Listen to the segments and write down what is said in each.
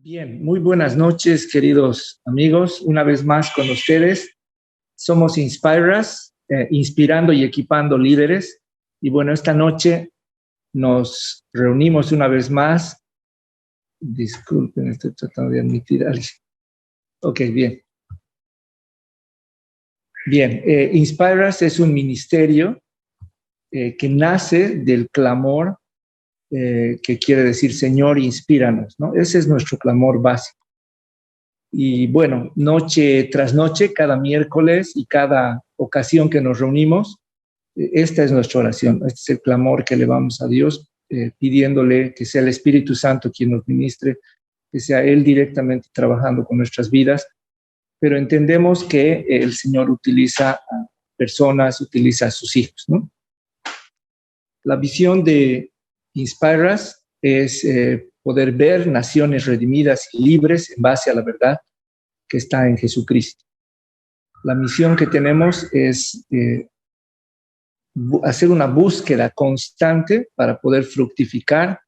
Bien, muy buenas noches, queridos amigos. Una vez más con ustedes. Somos Inspiras, inspirando y equipando líderes. Y bueno, esta noche nos reunimos una vez más. Disculpen, estoy tratando de admitir a alguien. Ok, bien. Bien, Inspiras es un ministerio que nace del clamor que quiere decir, Señor, inspíranos, ¿no? Ese es nuestro clamor básico. Y bueno, noche tras noche, cada miércoles y cada ocasión que nos reunimos, esta es nuestra oración, este es el clamor que elevamos a Dios, pidiéndole que sea el Espíritu Santo quien nos ministre, que sea Él directamente trabajando con nuestras vidas, pero entendemos que el Señor utiliza a personas, utiliza a sus hijos, ¿no? La visión de Inspiras es poder ver naciones redimidas y libres en base a la verdad que está en Jesucristo. La misión que tenemos es hacer una búsqueda constante para poder fructificar,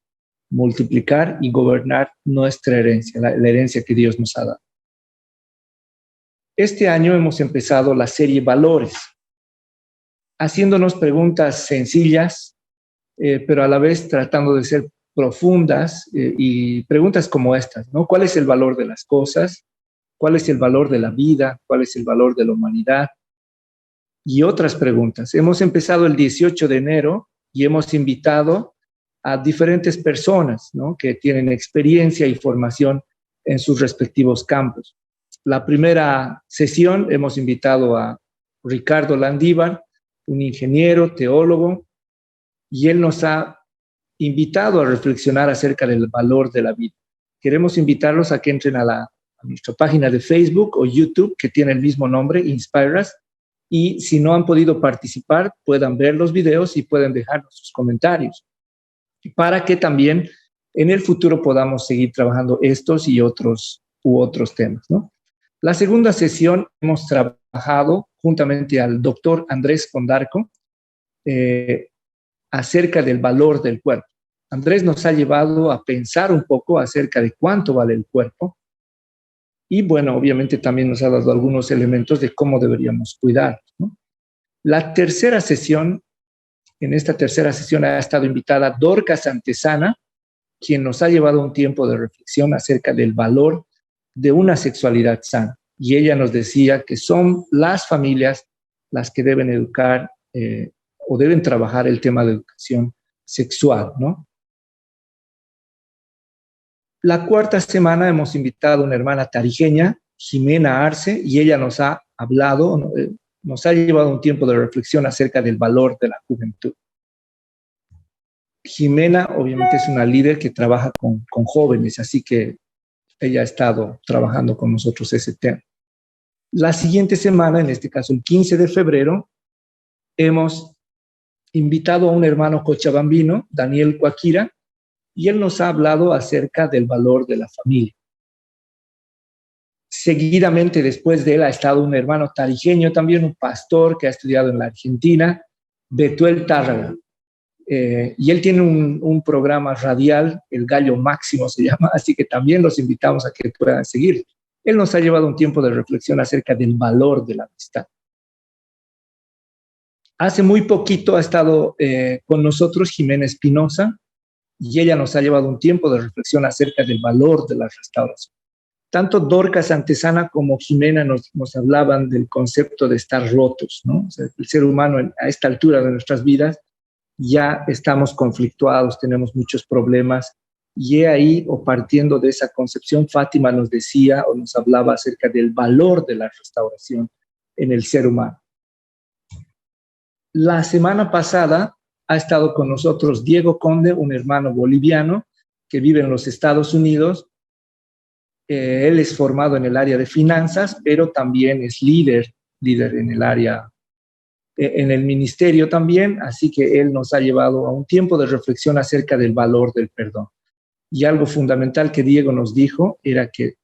multiplicar y gobernar nuestra herencia, la herencia que Dios nos ha dado. Este año hemos empezado la serie Valores, haciéndonos preguntas sencillas, pero a la vez tratando de ser profundas y preguntas como estas, ¿no? ¿Cuál es el valor de las cosas? ¿Cuál es el valor de la vida? ¿Cuál es el valor de la humanidad? Y otras preguntas. Hemos empezado el 18 de enero y hemos invitado a diferentes personas, ¿no?, que tienen experiencia y formación en sus respectivos campos. La primera sesión hemos invitado a Ricardo Landívar, un ingeniero, teólogo, y él nos ha invitado a reflexionar acerca del valor de la vida. Queremos invitarlos a que entren a nuestra página de Facebook o YouTube, que tiene el mismo nombre, Inspiras, y si no han podido participar, puedan ver los videos y pueden dejarnos sus comentarios, para que también en el futuro podamos seguir trabajando estos y otros temas, ¿no? La segunda sesión hemos trabajado juntamente al doctor Andrés Condarco, acerca del valor del cuerpo. Andrés nos ha llevado a pensar un poco acerca de cuánto vale el cuerpo y, bueno, obviamente también nos ha dado algunos elementos de cómo deberíamos cuidarnos, ¿no? En esta tercera sesión ha estado invitada Dorcas Antesana, quien nos ha llevado un tiempo de reflexión acerca del valor de una sexualidad sana. Y ella nos decía que son las familias las que deben educar o deben trabajar el tema de educación sexual, ¿no? La cuarta semana hemos invitado a una hermana tarijeña, Jimena Arce, y ella nos ha hablado, nos ha llevado un tiempo de reflexión acerca del valor de la juventud. Jimena obviamente es una líder que trabaja con jóvenes, así que ella ha estado trabajando con nosotros ese tema. La siguiente semana, en este caso el 15 de febrero, hemos invitado a un hermano cochabambino, Daniel Cuaquira, y él nos ha hablado acerca del valor de la familia. Seguidamente, después de él, ha estado un hermano tarijeño, también un pastor que ha estudiado en la Argentina, Betuel Tárraga. Y él tiene un programa radial, El Gallo Máximo se llama, así que también los invitamos a que puedan seguir. Él nos ha llevado un tiempo de reflexión acerca del valor de la amistad. Hace muy poquito ha estado con nosotros Jimena Espinosa, y ella nos ha llevado un tiempo de reflexión acerca del valor de la restauración. Tanto Dorcas Antesana como Jimena nos hablaban del concepto de estar rotos, ¿no? O sea, el ser humano a esta altura de nuestras vidas ya estamos conflictuados, tenemos muchos problemas, y ahí, o partiendo de esa concepción, Fátima nos decía o nos hablaba acerca del valor de la restauración en el ser humano. La semana pasada ha estado con nosotros Diego Conde, un hermano boliviano que vive en los Estados Unidos. Él es formado en el área de finanzas, pero también es líder en el área, en el ministerio también, así que él nos ha llevado a un tiempo de reflexión acerca del valor del perdón. Y algo fundamental que Diego nos dijo era que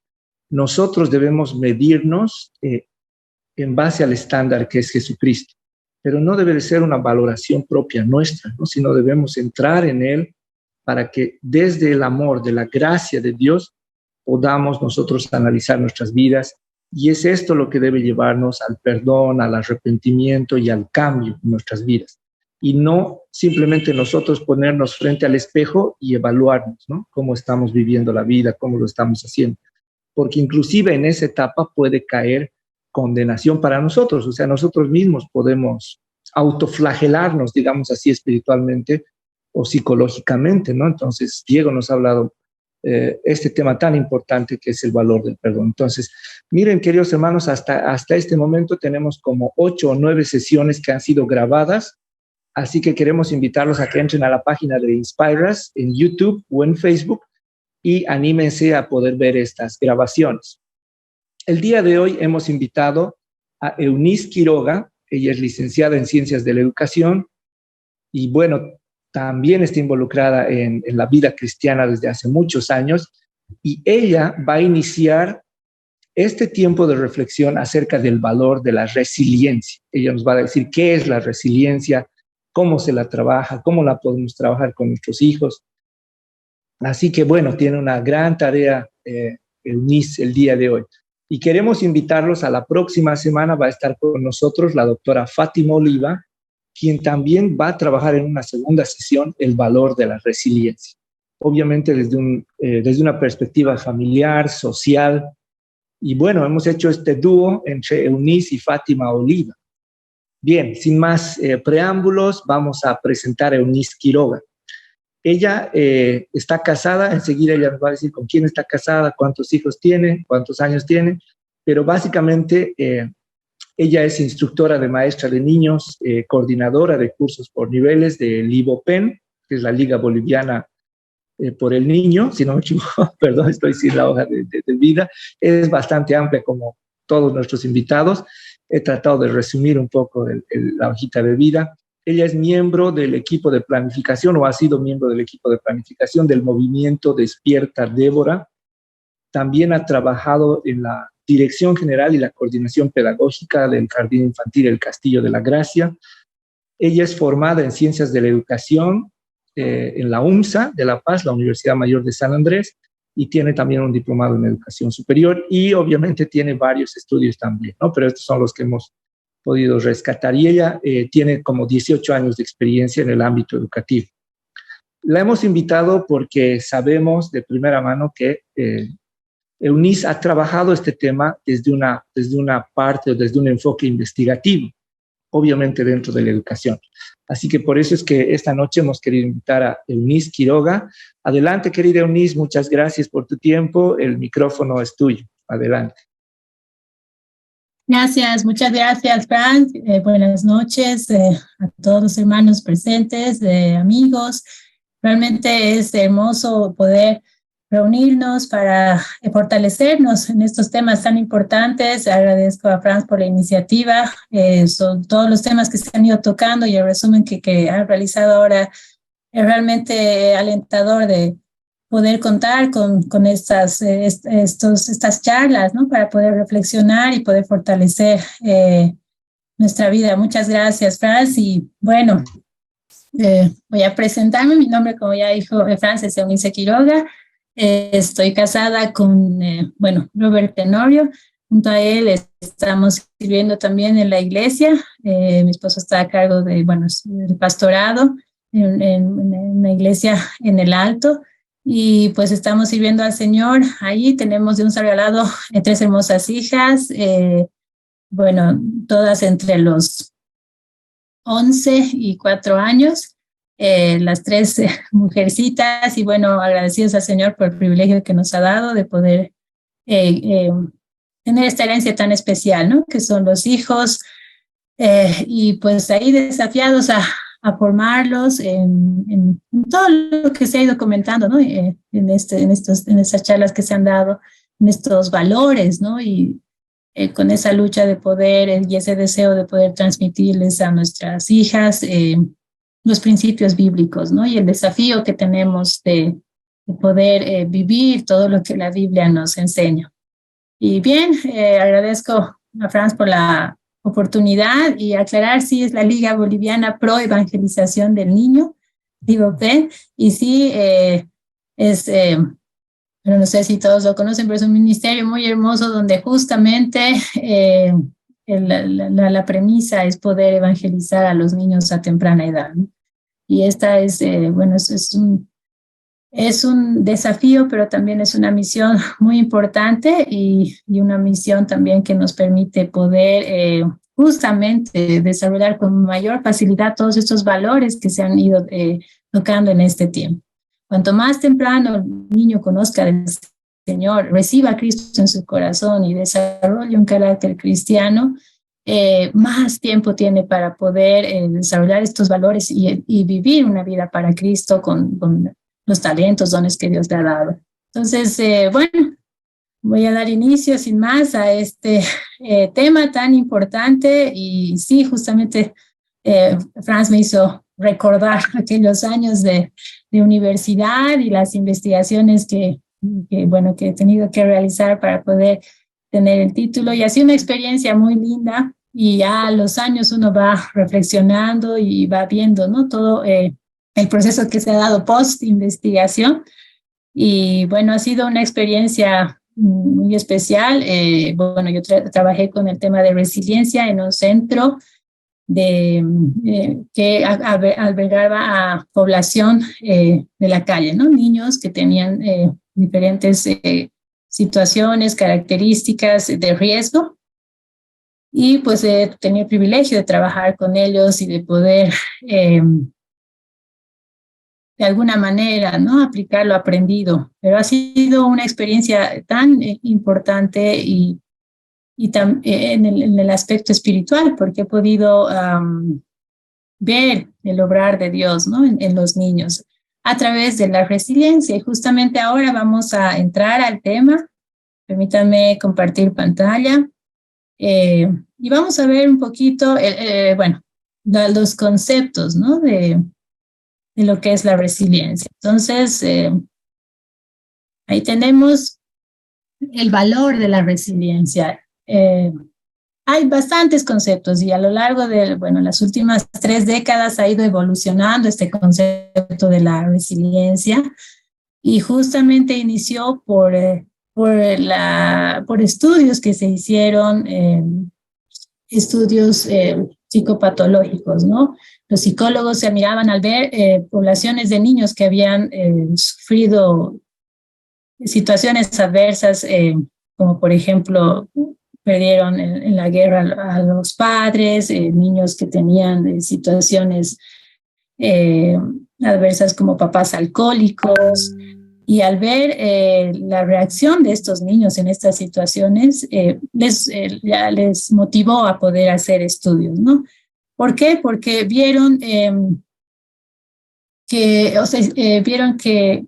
nosotros debemos medirnos en base al estándar que es Jesucristo, pero no debe de ser una valoración propia nuestra, ¿no?, sino debemos entrar en él para que desde el amor, de la gracia de Dios, podamos nosotros analizar nuestras vidas. Y es esto lo que debe llevarnos al perdón, al arrepentimiento y al cambio en nuestras vidas. Y no simplemente nosotros ponernos frente al espejo y evaluarnos, ¿no? Cómo estamos viviendo la vida, cómo lo estamos haciendo. Porque inclusive en esa etapa puede caer condenación para nosotros. O sea, nosotros mismos podemos autoflagelarnos, digamos así, espiritualmente o psicológicamente, ¿no? Entonces, Diego nos ha hablado este tema tan importante que es el valor del perdón. Entonces, miren, queridos hermanos, hasta este momento tenemos como 8 o 9 sesiones que han sido grabadas, así que queremos invitarlos a que entren a la página de Inspire Us en YouTube o en Facebook y anímense a poder ver estas grabaciones. El día de hoy hemos invitado a Eunice Quiroga. Ella es licenciada en Ciencias de la Educación y, bueno, también está involucrada en la vida cristiana desde hace muchos años, y ella va a iniciar este tiempo de reflexión acerca del valor de la resiliencia. Ella nos va a decir qué es la resiliencia, cómo se la trabaja, cómo la podemos trabajar con nuestros hijos. Así que, bueno, tiene una gran tarea Eunice el día de hoy. Y queremos invitarlos a la próxima semana. Va a estar con nosotros la doctora Fátima Oliva, quien también va a trabajar en una segunda sesión el valor de la resiliencia. Obviamente desde una perspectiva familiar, social. Y bueno, hemos hecho este dúo entre Eunice y Fátima Oliva. Bien, sin más preámbulos, vamos a presentar a Eunice Quiroga. Ella está casada, enseguida ella nos va a decir con quién está casada, cuántos hijos tiene, cuántos años tiene, pero básicamente ella es instructora de maestra de niños, coordinadora de cursos por niveles de LiboPen, que es la Liga Boliviana por el Niño, si no me equivoco, perdón, estoy sin la hoja de vida. Es bastante amplia como todos nuestros invitados. He tratado de resumir un poco la hojita de vida. Ella es miembro del equipo de planificación, o ha sido miembro del equipo de planificación del movimiento Despierta Débora. También ha trabajado en la dirección general y la coordinación pedagógica del Jardín Infantil El Castillo de la Gracia. Ella es formada en Ciencias de la Educación en la UMSA de La Paz, la Universidad Mayor de San Andrés, y tiene también un diplomado en Educación Superior y obviamente tiene varios estudios también, ¿no? Pero estos son los que hemos podido rescatar. Y ella tiene como 18 años de experiencia en el ámbito educativo. La hemos invitado porque sabemos de primera mano que Eunice ha trabajado este tema desde una parte o desde un enfoque investigativo, obviamente dentro de la educación. Así que por eso es que esta noche hemos querido invitar a Eunice Quiroga. Adelante, querida Eunice, muchas gracias por tu tiempo. El micrófono es tuyo. Adelante. Gracias, muchas gracias, Frank. Buenas noches a todos los hermanos presentes, amigos. Realmente es hermoso poder reunirnos para fortalecernos en estos temas tan importantes. Agradezco a Franz por la iniciativa. Son todos los temas que se han ido tocando y el resumen que han realizado ahora es realmente alentador de poder contar con estas charlas, ¿no? Para poder reflexionar y poder fortalecer nuestra vida. Muchas gracias, Franz. Y bueno, voy a presentarme. Mi nombre, como ya dijo Franz, es Eunice Quiroga. Estoy casada con, Robert Tenorio. Junto a él estamos sirviendo también en la iglesia. Mi esposo está a cargo del pastorado en una iglesia en el Alto. Y pues estamos sirviendo al Señor. Allí tenemos de un solo lado 3 hermosas hijas, todas entre los 11 y 4 años. Las 3 mujercitas, y bueno, agradecidos al Señor por el privilegio que nos ha dado de poder tener esta herencia tan especial, ¿no? Que son los hijos, y pues ahí desafiados a formarlos en todo lo que se ha ido comentando, ¿no? En estas charlas que se han dado, en estos valores, ¿no? Y con esa lucha de poder y ese deseo de poder transmitirles a nuestras hijas los principios bíblicos, ¿no? Y el desafío que tenemos de poder vivir todo lo que la Biblia nos enseña. Y bien, agradezco a Franz por la oportunidad y aclarar, sí, es la Liga Boliviana Pro Evangelización del Niño, LiboPen, y sí, es pero no sé si todos lo conocen, pero es un ministerio muy hermoso donde justamente la premisa es poder evangelizar a los niños a temprana edad, ¿no? Y esta es, bueno, es un desafío, pero también es una misión muy importante y una misión también que nos permite poder justamente desarrollar con mayor facilidad todos estos valores que se han ido tocando en este tiempo. Cuanto más temprano el niño conozca del Señor, reciba a Cristo en su corazón y desarrolle un carácter cristiano, más tiempo tiene para poder desarrollar estos valores y vivir una vida para Cristo con los talentos, dones que Dios le ha dado. Entonces, bueno, voy a dar inicio sin más a este tema tan importante y sí, justamente Franz me hizo recordar aquellos años de universidad y las investigaciones bueno, que he tenido que realizar para poder tener el título y ha sido una experiencia muy linda y ya a los años uno va reflexionando y va viendo, ¿no? Todo el proceso que se ha dado post-investigación. Y bueno, ha sido una experiencia muy especial. Bueno, yo trabajé con el tema de resiliencia en un centro que albergaba a población de la calle, ¿no? Niños que tenían diferentes situaciones, características de riesgo. Y pues tenía el privilegio de trabajar con ellos y de poder de alguna manera, ¿no? Aplicar lo aprendido. Pero ha sido una experiencia tan importante y en el aspecto espiritual, porque he podido ver el obrar de Dios, ¿no? En los niños a través de la resiliencia. Y justamente ahora vamos a entrar al tema. Permítanme compartir pantalla. Y vamos a ver un poquito, bueno, los conceptos, ¿no? De lo que es la resiliencia. Entonces, ahí tenemos el valor de la resiliencia. Hay bastantes conceptos y a lo largo de, bueno, las últimas 3 décadas ha ido evolucionando este concepto de la resiliencia y justamente inició por estudios que se hicieron, estudios psicopatológicos, ¿no? Los psicólogos se admiraban al ver poblaciones de niños que habían sufrido situaciones adversas, como por ejemplo, perdieron en la guerra a los padres, niños que tenían situaciones adversas como papás alcohólicos. Y al ver la reacción de estos niños en estas situaciones, ya les motivó a poder hacer estudios, ¿no? ¿Por qué? Porque vieron vieron que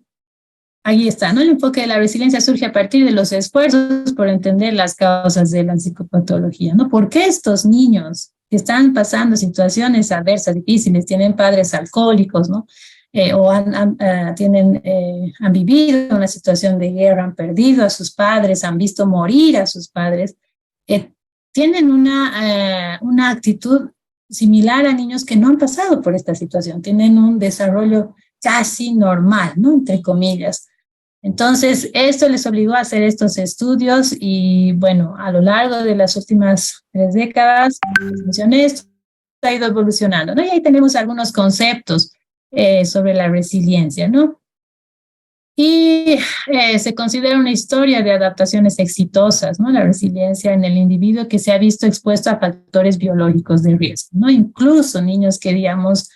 ahí está, ¿no? El enfoque de la resiliencia surge a partir de los esfuerzos por entender las causas de la psicopatología, ¿no? ¿Por qué estos niños que están pasando situaciones adversas, difíciles, tienen padres alcohólicos, ¿no? O han vivido una situación de guerra, han perdido a sus padres, han visto morir a sus padres, tienen una actitud similar a niños que no han pasado por esta situación, tienen un desarrollo casi normal, ¿no? Entre comillas. Entonces, esto les obligó a hacer estos estudios y, bueno, a lo largo de las últimas 3 décadas, les mencioné, esto ha ido evolucionando, ¿no? Y ahí tenemos algunos conceptos sobre la resiliencia, ¿no? Y se considera una historia de adaptaciones exitosas, ¿no? La resiliencia en el individuo que se ha visto expuesto a factores biológicos de riesgo, ¿no? Incluso niños que, digamos,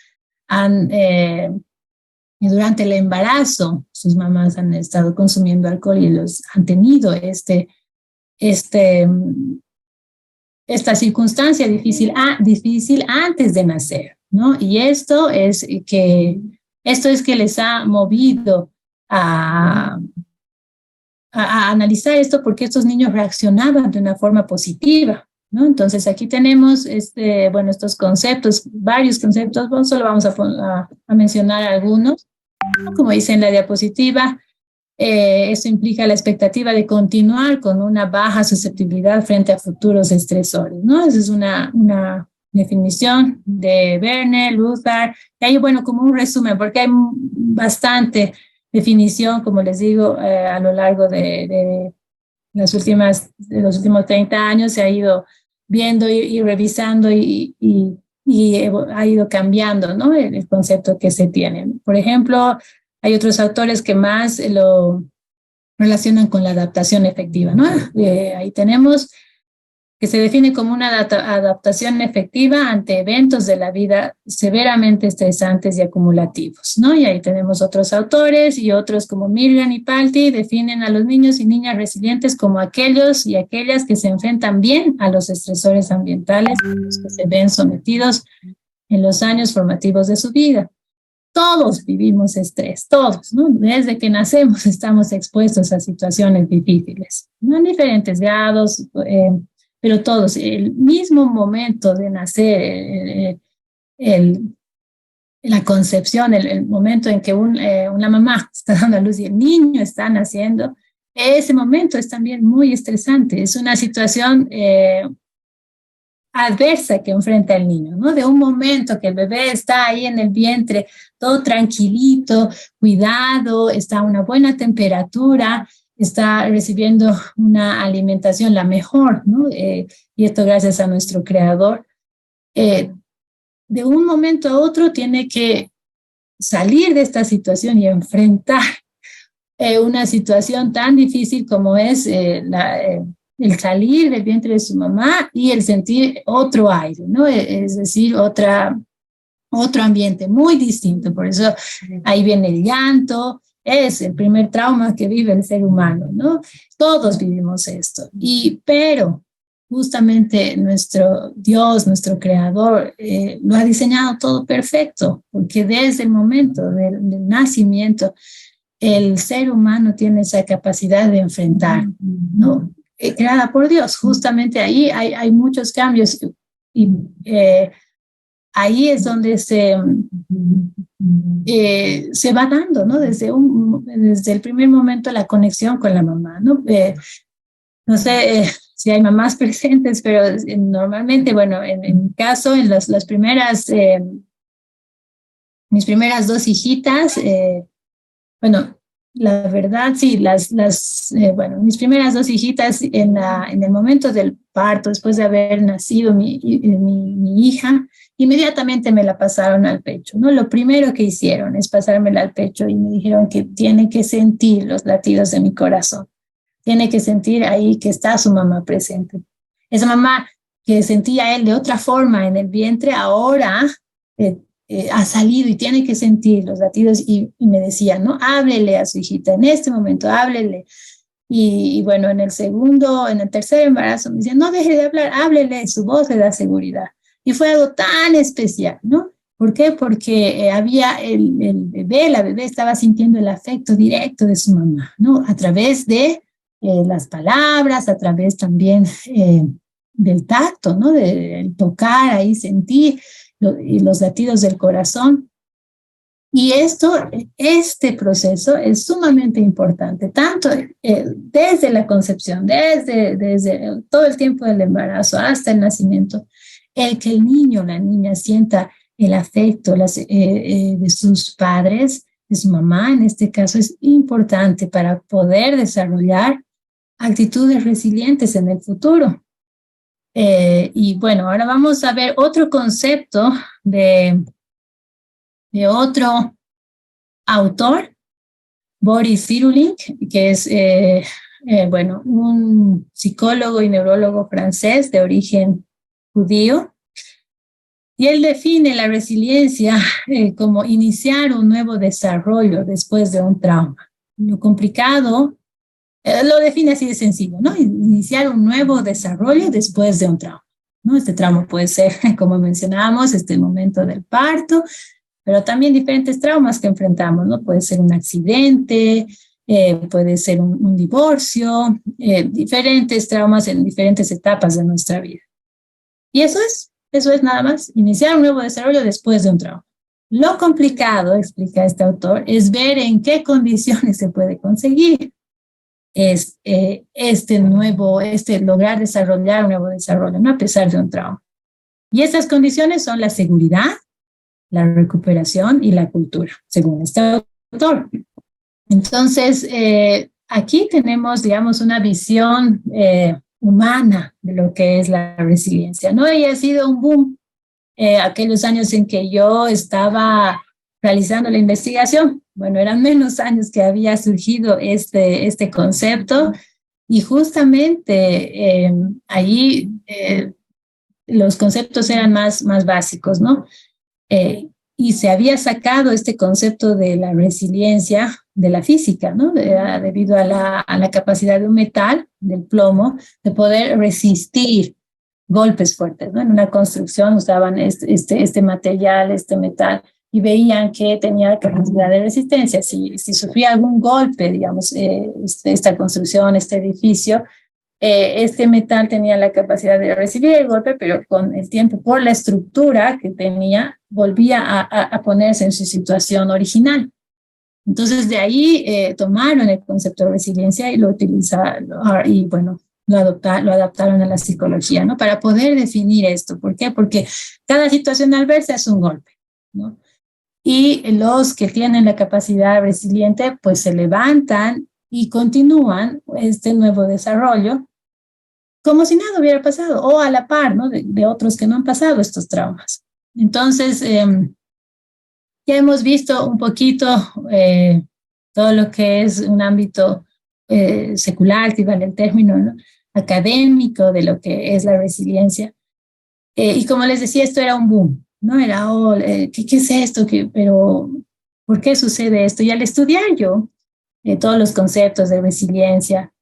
durante el embarazo, sus mamás han estado consumiendo alcohol y los han tenido esta circunstancia difícil antes de nacer, ¿no? Y esto es que les ha movido a analizar esto porque estos niños reaccionaban de una forma positiva, ¿no? Entonces aquí tenemos bueno, estos conceptos, varios conceptos, solo vamos a mencionar algunos. Como dice en la diapositiva, esto implica la expectativa de continuar con una baja susceptibilidad frente a futuros estresores, ¿no? Esa es una definición de Werner, Luther, y ahí, bueno, como un resumen, porque hay bastante definición, como les digo, a lo largo de los últimos 30 años se ha ido viendo y revisando y ha ido cambiando, ¿no? El concepto que se tiene. Por ejemplo, hay otros autores que más lo relacionan con la adaptación efectiva, ¿no? Ahí tenemos que se define como una adaptación efectiva ante eventos de la vida severamente estresantes y acumulativos, ¿no? Y ahí tenemos otros autores y otros como Milgram y Palti definen a los niños y niñas resilientes como aquellos y aquellas que se enfrentan bien a los estresores ambientales a los que se ven sometidos en los años formativos de su vida. Todos vivimos estrés, todos, ¿no? Desde que nacemos estamos expuestos a situaciones difíciles, ¿no? En diferentes grados, pero todos, el mismo momento de nacer, la concepción, el momento en que una mamá está dando a luz y el niño está naciendo, ese momento es también muy estresante. Es una situación adversa que enfrenta el niño, ¿no? De un momento que el bebé está ahí en el vientre, todo tranquilito, cuidado, está a una buena temperatura, está recibiendo una alimentación la mejor, ¿no? Y esto gracias a nuestro creador. De un momento a otro tiene que salir de esta situación y enfrentar una situación tan difícil como es el salir del vientre de su mamá y el sentir otro aire, ¿no? Es decir, otro ambiente muy distinto. Por eso ahí viene el llanto, es el primer trauma que vive el ser humano, ¿no? Todos vivimos esto. Pero justamente nuestro Dios, nuestro creador, lo ha diseñado todo perfecto, porque desde el momento del nacimiento, el ser humano tiene esa capacidad de enfrentar, ¿no? Creada por Dios. Justamente ahí hay muchos cambios y ahí es donde se va dando, ¿no? Desde el primer momento la conexión con la mamá, ¿no? No sé si hay mamás presentes, pero normalmente, bueno, en mi caso, en las primeras, mis primeras dos hijitas, bueno, la verdad, sí, bueno, mis primeras dos hijitas en el momento del parto, después de haber nacido mi hija, inmediatamente me la pasaron al pecho, ¿no? Lo primero que hicieron es pasármela al pecho y me dijeron que tiene que sentir los latidos de mi corazón, tiene que sentir ahí que está su mamá presente. Esa mamá que sentía él de otra forma en el vientre, ahora ha salido y tiene que sentir los latidos y me decía, ¿no? Háblele a su hijita en este momento, háblele. Y bueno, en el tercer embarazo me decía, no deje de hablar, háblele, su voz le da seguridad. Y fue algo tan especial, ¿no? ¿Por qué? Porque había la bebé estaba sintiendo el afecto directo de su mamá, ¿no? A través de las palabras, a través también del tacto, ¿no? Del tocar ahí, sentir y los latidos del corazón. Y este proceso es sumamente importante, tanto desde la concepción, desde todo el tiempo del embarazo hasta el nacimiento, el que el niño o la niña sienta el afecto de sus padres, de su mamá, en este caso, es importante para poder desarrollar actitudes resilientes en el futuro. Y bueno, ahora vamos a ver otro concepto de otro autor, Boris Cyrulnik, que es, bueno, un psicólogo y neurólogo francés de origen judío. Y él define la resiliencia como iniciar un nuevo desarrollo después de un trauma. Lo complicado, lo define así de sencillo, ¿no? Iniciar un nuevo desarrollo después de un trauma, ¿no? Este trauma puede ser, como mencionábamos, momento del parto, pero también diferentes traumas que enfrentamos, ¿no? Puede ser un accidente, puede ser un divorcio, diferentes traumas en diferentes etapas de nuestra vida. Y eso es nada más, iniciar un nuevo desarrollo después de un trauma. Lo complicado, explica este autor, es ver en qué condiciones se puede conseguir lograr desarrollar un nuevo desarrollo, ¿no? A pesar de un trauma. Y estas condiciones son la seguridad, la recuperación y la cultura, según este autor. Entonces, aquí tenemos, digamos, una visión humana de lo que es la resiliencia, ¿no? Y ha sido un boom aquellos años en que yo estaba realizando la investigación. Bueno, eran menos años que había surgido este concepto y justamente allí los conceptos eran más básicos, ¿no? Y se había sacado este concepto de la resiliencia de la física, ¿no? Debido a la capacidad de un metal, del plomo, de poder resistir golpes fuertes, ¿no? En una construcción usaban este material, este metal, y veían que tenía capacidad de resistencia. Si sufría algún golpe, digamos, esta construcción, este edificio, este metal tenía la capacidad de recibir el golpe, pero con el tiempo, por la estructura que tenía, volvía a ponerse en su situación original. Entonces, de ahí tomaron el concepto de resiliencia y lo utilizaron, y bueno, lo adaptaron a la psicología, ¿no? Para poder definir esto. ¿Por qué? Porque cada situación adversa es un golpe, ¿no? Y los que tienen la capacidad resiliente, pues se levantan y continúan este nuevo desarrollo como si nada hubiera pasado, o a la par, ¿no? De otros que no han pasado estos traumas. Entonces, ya hemos visto un poquito todo lo que es un ámbito secular, si vale el término, ¿no? Académico de lo que es la resiliencia. Y como les decía, esto era un boom, ¿no? Era, oh, ¿qué es esto? Pero, ¿por qué sucede esto? Y al estudiar yo todos los conceptos de resiliencia,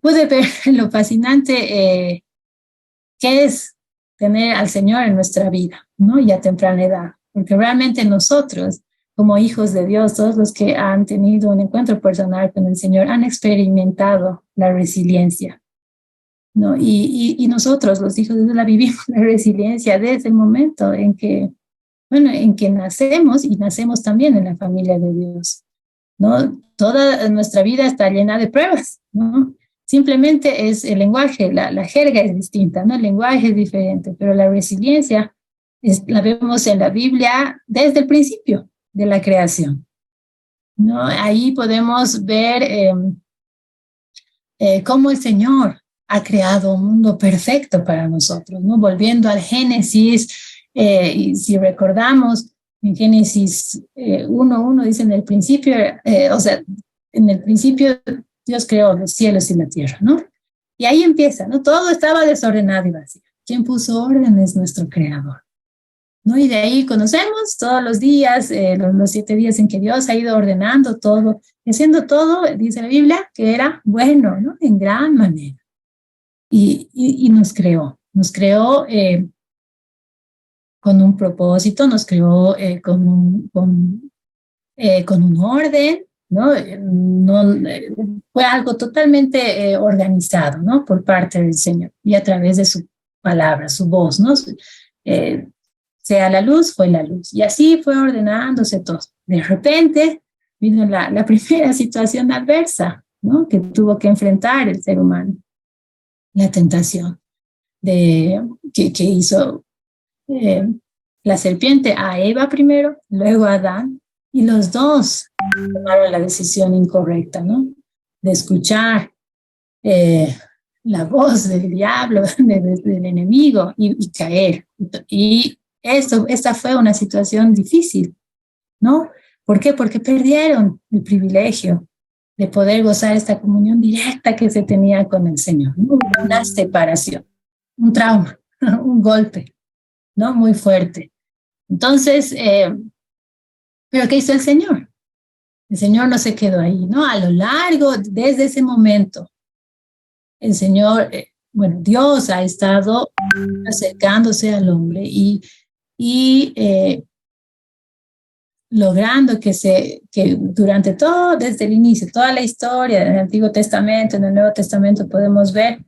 pude ver lo fascinante que es tener al Señor en nuestra vida, ¿no? Y a temprana edad, porque realmente nosotros, como hijos de Dios, todos los que han tenido un encuentro personal con el Señor, han experimentado la resiliencia, ¿no? Y nosotros, los hijos de Dios, la vivimos la resiliencia desde el momento en que, bueno, en que nacemos, y nacemos también en la familia de Dios, ¿no? Toda nuestra vida está llena de pruebas, ¿no? Simplemente es el lenguaje, la jerga es distinta, ¿no? El lenguaje es diferente, pero la resiliencia la vemos en la Biblia desde el principio de la creación, ¿no? Ahí podemos ver cómo el Señor ha creado un mundo perfecto para nosotros, ¿no? Volviendo al Génesis, y si recordamos, en Génesis 1:1 dice en el principio, o sea, en el principio Dios creó los cielos y la tierra, ¿no? Y ahí empieza, ¿no? Todo estaba desordenado y vacío. ¿Quién puso orden? Es nuestro creador, ¿no? Y de ahí conocemos todos los días, los 7 días en que Dios ha ido ordenando todo, y haciendo todo, dice la Biblia, que era bueno, ¿no? En gran manera. Y nos creó con un propósito, nos creó con un orden, ¿no? Fue algo totalmente organizado, ¿no? Por parte del Señor y a través de su palabra, su voz, ¿no? Sea la luz, fue la luz. Y así fue ordenándose todo. De repente vino la primera situación adversa, ¿no? Que tuvo que enfrentar el ser humano. La tentación que hizo la serpiente a Eva primero, luego a Adán, y los dos tomaron la decisión incorrecta, ¿no? De escuchar la voz del diablo, del enemigo, y caer. Y esta fue una situación difícil, ¿no? ¿Por qué? Porque perdieron el privilegio de poder gozar esta comunión directa que se tenía con el Señor, ¿no? Una separación, un trauma, un golpe, ¿no? Muy fuerte. Entonces, ¿pero qué hizo el Señor? El Señor no se quedó ahí, ¿no? A lo largo, desde ese momento, el Señor, bueno, Dios ha estado acercándose al hombre y logrando que durante todo, desde el inicio, toda la historia del Antiguo Testamento, en el Nuevo Testamento, podemos ver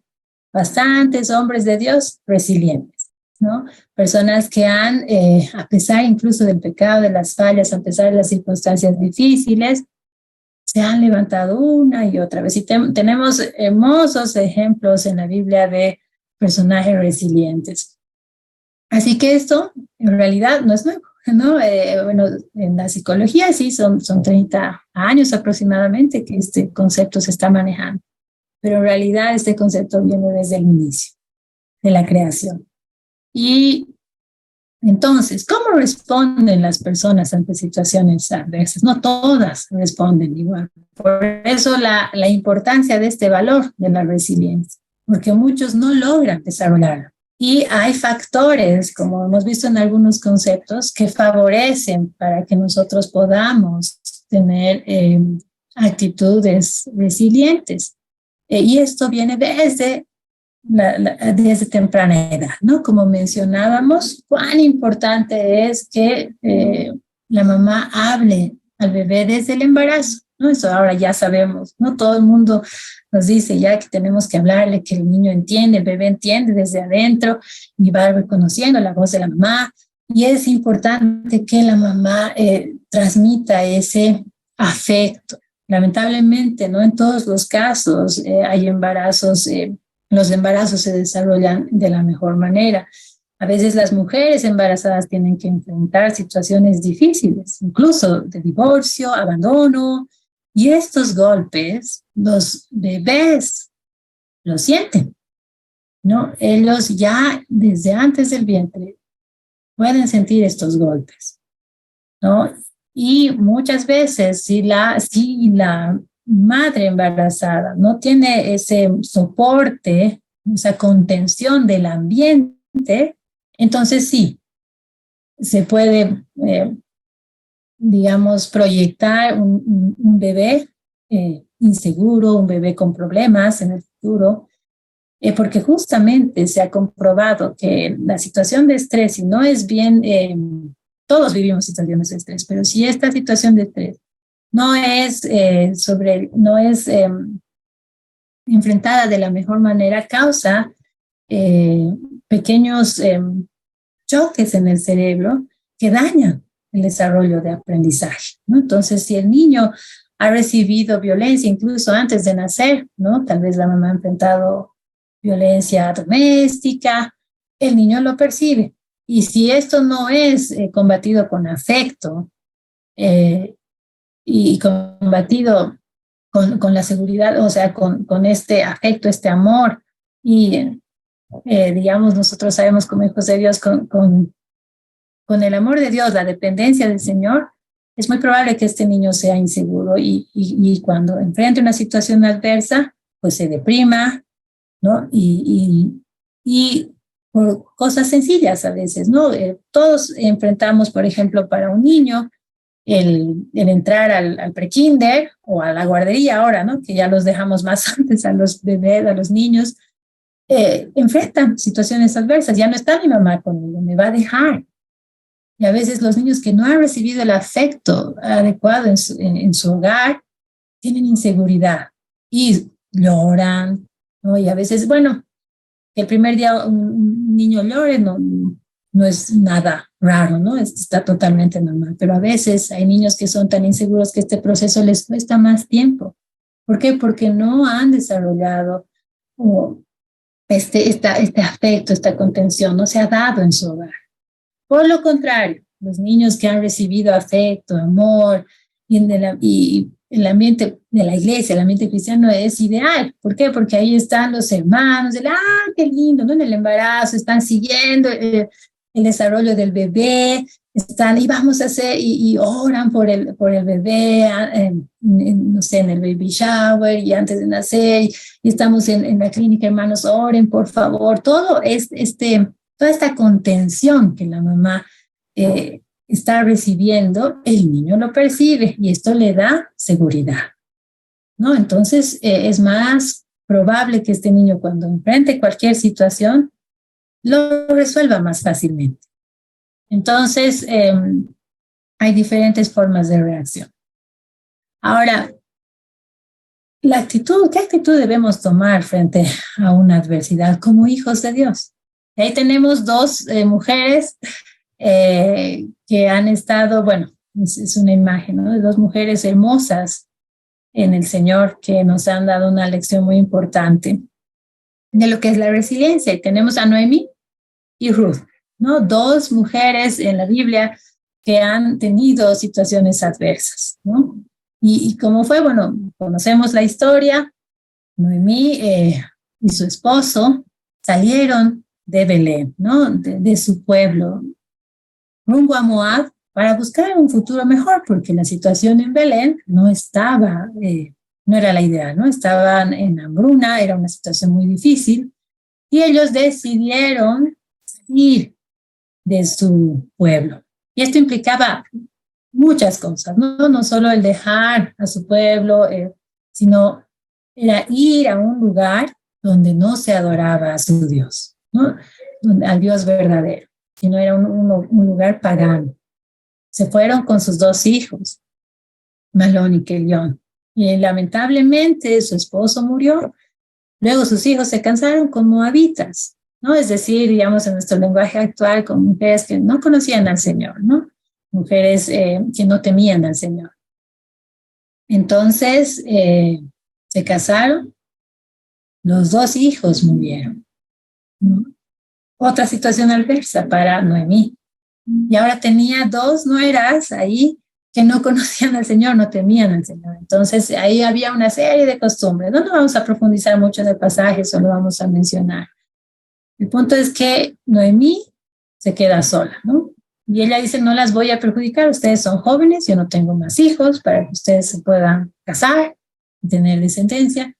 bastantes hombres de Dios resilientes, ¿no? Personas que han, a pesar incluso del pecado, de las fallas, a pesar de las circunstancias difíciles, se han levantado una y otra vez. Y tenemos hermosos ejemplos en la Biblia de personajes resilientes. Así que esto en realidad no es nuevo, ¿no? Bueno, en la psicología sí, son 30 años aproximadamente que este concepto se está manejando, pero en realidad este concepto viene desde el inicio de la creación. Y entonces, ¿cómo responden las personas ante situaciones adversas? No todas responden igual. Por eso la importancia de este valor de la resiliencia, porque muchos no logran desarrollarlo. Y hay factores, como hemos visto en algunos conceptos, que favorecen para que nosotros podamos tener actitudes resilientes. Y esto viene desde temprana edad, ¿no? Como mencionábamos, cuán importante es que la mamá hable al bebé desde el embarazo, ¿no? Eso ahora ya sabemos, ¿no? Todo el mundo nos dice ya que tenemos que hablarle, que el niño entiende, el bebé entiende desde adentro y va reconociendo la voz de la mamá. Y es importante que la mamá transmita ese afecto. Lamentablemente, no en todos los casos hay embarazos, los embarazos se desarrollan de la mejor manera. A veces las mujeres embarazadas tienen que enfrentar situaciones difíciles, incluso de divorcio, abandono, y estos golpes los bebés los sienten, ¿no? Ellos ya desde antes del vientre pueden sentir estos golpes, ¿no? Y muchas veces si la madre embarazada no tiene ese soporte, esa contención del ambiente, entonces sí, se puede, digamos, proyectar un bebé inseguro, un bebé con problemas en el futuro, porque justamente se ha comprobado que la situación de estrés, si no es bien, todos vivimos situaciones de estrés, pero si esta situación de estrés no es, enfrentada de la mejor manera, causa pequeños choques en el cerebro que dañan el desarrollo de aprendizaje, ¿no? Entonces, si el niño ha recibido violencia incluso antes de nacer, ¿no? Tal vez la mamá ha enfrentado violencia doméstica, el niño lo percibe. Y si esto no es combatido con afecto y combatido con la seguridad, o sea, con este afecto, este amor, y digamos, nosotros sabemos como hijos de Dios, con el amor de Dios, la dependencia del Señor, es muy probable que este niño sea inseguro y cuando enfrente una situación adversa, pues se deprima, ¿no? Y por cosas sencillas a veces, ¿no? Todos enfrentamos, por ejemplo, para un niño, el entrar al prekinder o a la guardería ahora, ¿no? Que ya los dejamos más antes a los bebés, a los niños, enfrentan situaciones adversas. Ya no está mi mamá conmigo, me va a dejar. Y a veces los niños que no han recibido el afecto adecuado en su hogar tienen inseguridad y lloran, ¿no? Y a veces, bueno, el primer día un niño llore no es nada raro, ¿no? Está totalmente normal. Pero a veces hay niños que son tan inseguros que este proceso les cuesta más tiempo. ¿Por qué? Porque no han desarrollado este afecto, esta contención, no se ha dado en su hogar. Por lo contrario, los niños que han recibido afecto, amor, y el ambiente de la iglesia, el ambiente cristiano es ideal. ¿Por qué? Porque ahí están los hermanos, qué lindo, ¿no? En el embarazo, están siguiendo el desarrollo del bebé, están, y vamos a hacer, y oran por el bebé, no sé, en el baby shower, y antes de nacer, y estamos en la clínica, hermanos, oren, por favor. Todo toda esta contención que la mamá está recibiendo, el niño lo percibe y esto le da seguridad, ¿no? Entonces, es más probable que este niño cuando enfrente cualquier situación lo resuelva más fácilmente. Entonces, hay diferentes formas de reacción. Ahora, ¿qué actitud debemos tomar frente a una adversidad como hijos de Dios? Ahí tenemos dos mujeres que han estado, bueno, es una imagen, ¿no? De dos mujeres hermosas en el Señor que nos han dado una lección muy importante de lo que es la resiliencia. Y tenemos a Noemí y Ruth, ¿no? Dos mujeres en la Biblia que han tenido situaciones adversas, ¿no? Y cómo fue, bueno, conocemos la historia. Noemí y su esposo salieron de Belén, ¿no? De su pueblo, rumbo a Moab, para buscar un futuro mejor, porque la situación en Belén no estaba, no era la ideal, ¿no? Estaban en hambruna, era una situación muy difícil, y ellos decidieron salir de su pueblo. Y esto implicaba muchas cosas, ¿no? No solo el dejar a su pueblo, sino era ir a un lugar donde no se adoraba a su Dios, ¿no? Al Dios verdadero, sino era un lugar pagano. Se fueron con sus 2 hijos, Malón y Kelión, y lamentablemente su esposo murió. Luego sus hijos se casaron con moabitas, ¿no? Es decir, digamos en nuestro lenguaje actual, con mujeres que no conocían al Señor, ¿no? Mujeres que no temían al Señor. Entonces, se casaron, los 2 hijos murieron, ¿no? Otra situación adversa para Noemí. Y ahora tenía 2 nueras ahí que no conocían al Señor, no temían al Señor. Entonces, ahí había una serie de costumbres. No vamos a profundizar mucho en el pasaje, solo vamos a mencionar. El punto es que Noemí se queda sola, ¿no? Y ella dice, no las voy a perjudicar, ustedes son jóvenes, yo no tengo más hijos para que ustedes se puedan casar y tener descendencia,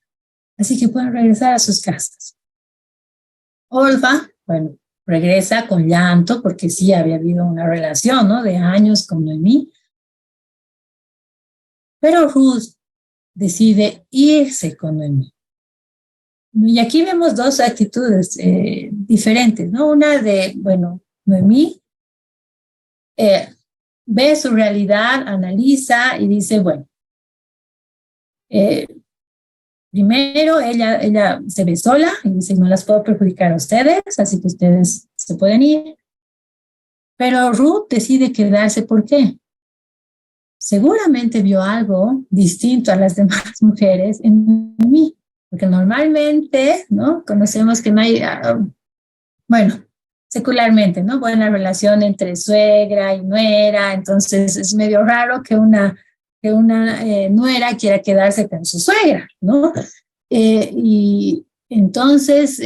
así que pueden regresar a sus casas. Orfa, bueno, regresa con llanto porque sí había habido una relación, ¿no? De años con Noemí. Pero Ruth decide irse con Noemí. Y aquí vemos 2 actitudes diferentes, ¿no? Una de, bueno, Noemí ve su realidad, analiza y dice, bueno, primero ella se ve sola y dice, no las puedo perjudicar a ustedes, así que ustedes se pueden ir. Pero Ruth decide quedarse, ¿por qué? Seguramente vio algo distinto a las demás mujeres en mí, porque normalmente, ¿no? Conocemos que no hay, bueno, secularmente, ¿no? Buena relación entre suegra y nuera, entonces es medio raro que una nuera quiera quedarse con su suegra, ¿no? Y entonces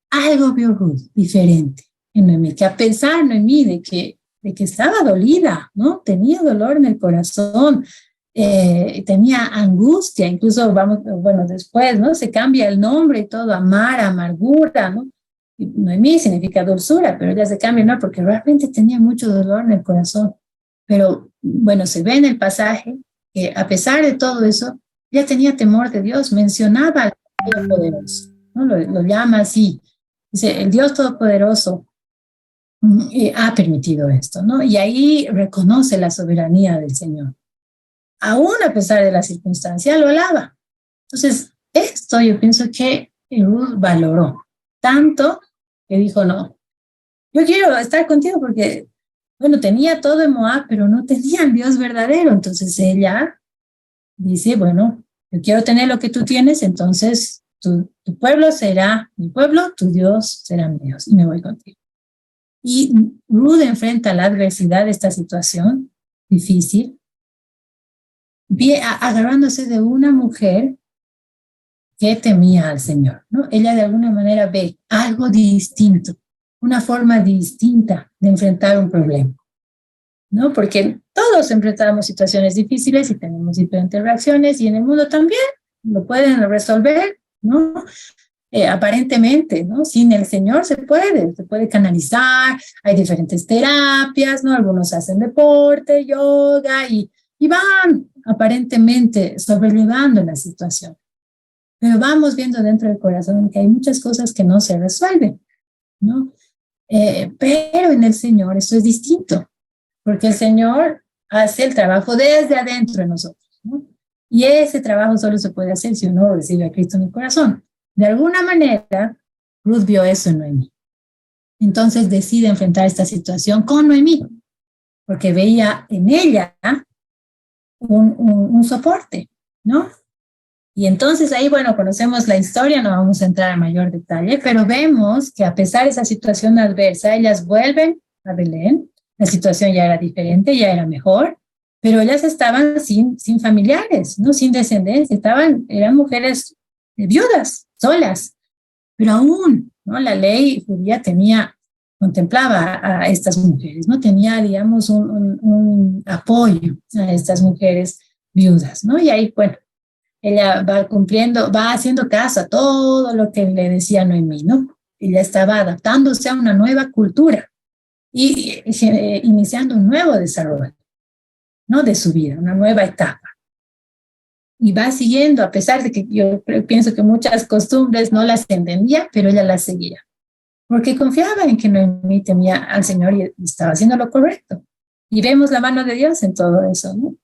algo vio Ruth diferente en Noemí, que a pesar, Noemí, de que estaba dolida, ¿no? Tenía dolor en el corazón, tenía angustia, incluso bueno, después, ¿no? Se cambia el nombre y todo, Mara, amargura, ¿no? Noemí significa dulzura, pero ella se cambia, ¿no? Porque realmente tenía mucho dolor en el corazón. Pero, bueno, se ve en el pasaje que a pesar de todo eso, ella tenía temor de Dios, mencionaba al Dios poderoso, ¿no? Lo llama así. Dice, el Dios todopoderoso ha permitido esto, ¿no? Y ahí reconoce la soberanía del Señor. Aún a pesar de la circunstancia, lo alaba. Entonces, esto yo pienso que Ruth valoró tanto que dijo, no, yo quiero estar contigo porque, bueno, tenía todo en Moab, pero no tenía el Dios verdadero. Entonces ella dice, bueno, yo quiero tener lo que tú tienes, entonces tu pueblo será mi pueblo, tu Dios será mi Dios, y me voy contigo. Y Ruth enfrenta la adversidad de esta situación difícil, agarrándose de una mujer que temía al Señor, ¿no? Ella de alguna manera ve algo distinto, una forma distinta de enfrentar un problema, ¿no? Porque todos enfrentamos situaciones difíciles y tenemos diferentes reacciones y en el mundo también lo pueden resolver, ¿no? Aparentemente, ¿no? Sin el Señor se puede canalizar, hay diferentes terapias, ¿no? Algunos hacen deporte, yoga y van aparentemente sobrellevando la situación. Pero vamos viendo dentro del corazón que hay muchas cosas que no se resuelven, ¿no? Pero en el Señor eso es distinto, porque el Señor hace el trabajo desde adentro de nosotros, ¿no? Y ese trabajo solo se puede hacer si uno recibe a Cristo en el corazón. De alguna manera, Ruth vio eso en Noemí. Entonces decide enfrentar esta situación con Noemí, porque veía en ella un soporte, ¿no? Y entonces ahí, bueno, conocemos la historia, no vamos a entrar en mayor detalle, pero vemos que a pesar de esa situación adversa, ellas vuelven a Belén, la situación ya era diferente, ya era mejor, pero ellas estaban sin familiares, ¿no? Sin descendencia, eran mujeres viudas, solas, pero aún, ¿no? La ley judía contemplaba a estas mujeres, ¿no? Tenía, digamos, un apoyo a estas mujeres viudas, ¿no? Y ahí, bueno, ella va haciendo caso a todo lo que le decía Noemí, ¿no? Ella estaba adaptándose a una nueva cultura y iniciando un nuevo desarrollo, ¿no? De su vida, una nueva etapa. Y va siguiendo, a pesar de que yo pienso que muchas costumbres no las entendía, pero ella las seguía, porque confiaba en que Noemí temía al Señor y estaba haciendo lo correcto. Y vemos la mano de Dios en todo eso, ¿no?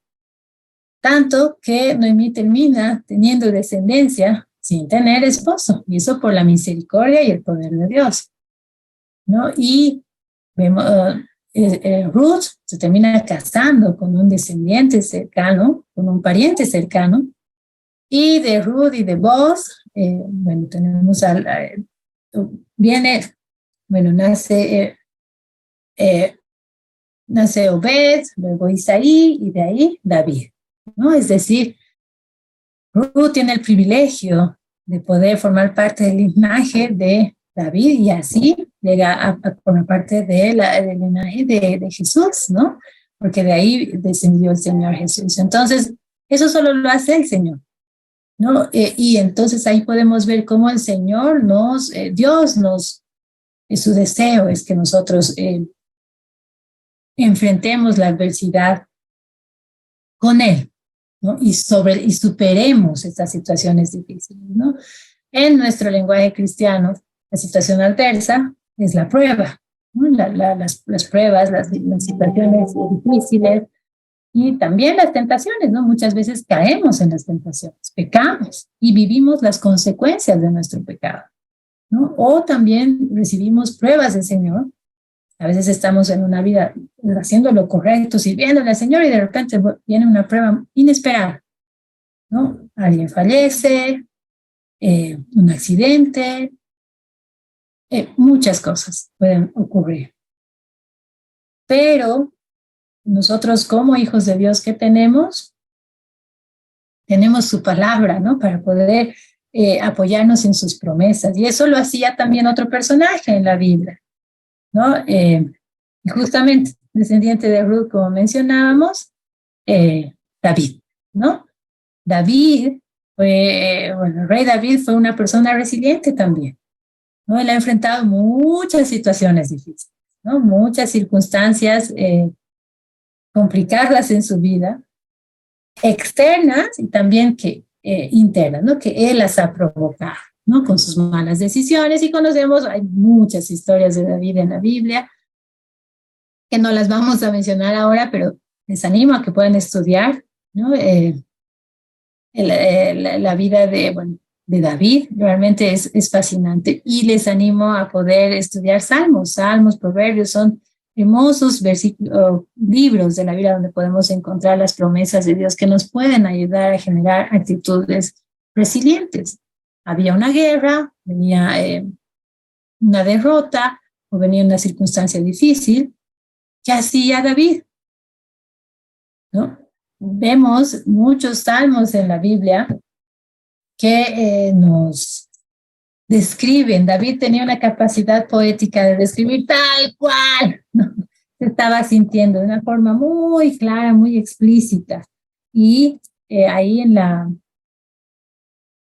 Tanto que Noemí termina teniendo descendencia sin tener esposo, y eso por la misericordia y el poder de Dios, ¿no? Y vemos, Ruth se termina casando con un descendiente cercano, con un pariente cercano, y de Ruth y de Boaz, bueno, tenemos nace Obed, luego Isaí, y de ahí David, ¿no? Es decir, Ruth tiene el privilegio de poder formar parte del linaje de David y así llega a formar parte del linaje de Jesús, ¿no? Porque de ahí descendió el Señor Jesús. Entonces, eso solo lo hace el Señor, ¿no? Y entonces ahí podemos ver cómo el Señor Dios su deseo es que nosotros enfrentemos la adversidad con Él, ¿no? Y superemos estas situaciones difíciles, ¿no? En nuestro lenguaje cristiano, la situación adversa es la prueba, ¿no? Las pruebas, las situaciones difíciles y también las tentaciones, ¿no? Muchas veces caemos en las tentaciones, pecamos y vivimos las consecuencias de nuestro pecado, ¿no? O también recibimos pruebas del Señor. A veces estamos en una vida haciendo lo correcto, sirviéndole al Señor y de repente viene una prueba inesperada, ¿no? Alguien fallece, un accidente, muchas cosas pueden ocurrir. Pero nosotros como hijos de Dios, ¿qué tenemos? Tenemos su palabra, ¿no? Para poder apoyarnos en sus promesas. Y eso lo hacía también otro personaje en la Biblia, ¿no? Y justamente, descendiente de Ruth, como mencionábamos, David, ¿no? David el rey David fue una persona resiliente también, ¿no? Él ha enfrentado muchas situaciones difíciles, ¿no? Muchas circunstancias complicadas en su vida, externas y también internas, ¿no? Que él las ha provocado, ¿no? Con sus malas decisiones, y conocemos, hay muchas historias de David en la Biblia, que no las vamos a mencionar ahora, pero les animo a que puedan estudiar, ¿no? La vida de David realmente es fascinante, y les animo a poder estudiar Salmos, Proverbios, son hermosos libros de la Biblia donde podemos encontrar las promesas de Dios que nos pueden ayudar a generar actitudes resilientes. Había una guerra, venía una derrota o venía una circunstancia difícil. ¿Qué hacía David? ¿No? Vemos muchos salmos en la Biblia que nos describen. David tenía una capacidad poética de describir tal cual, ¿no? Se estaba sintiendo de una forma muy clara, muy explícita. Y ahí en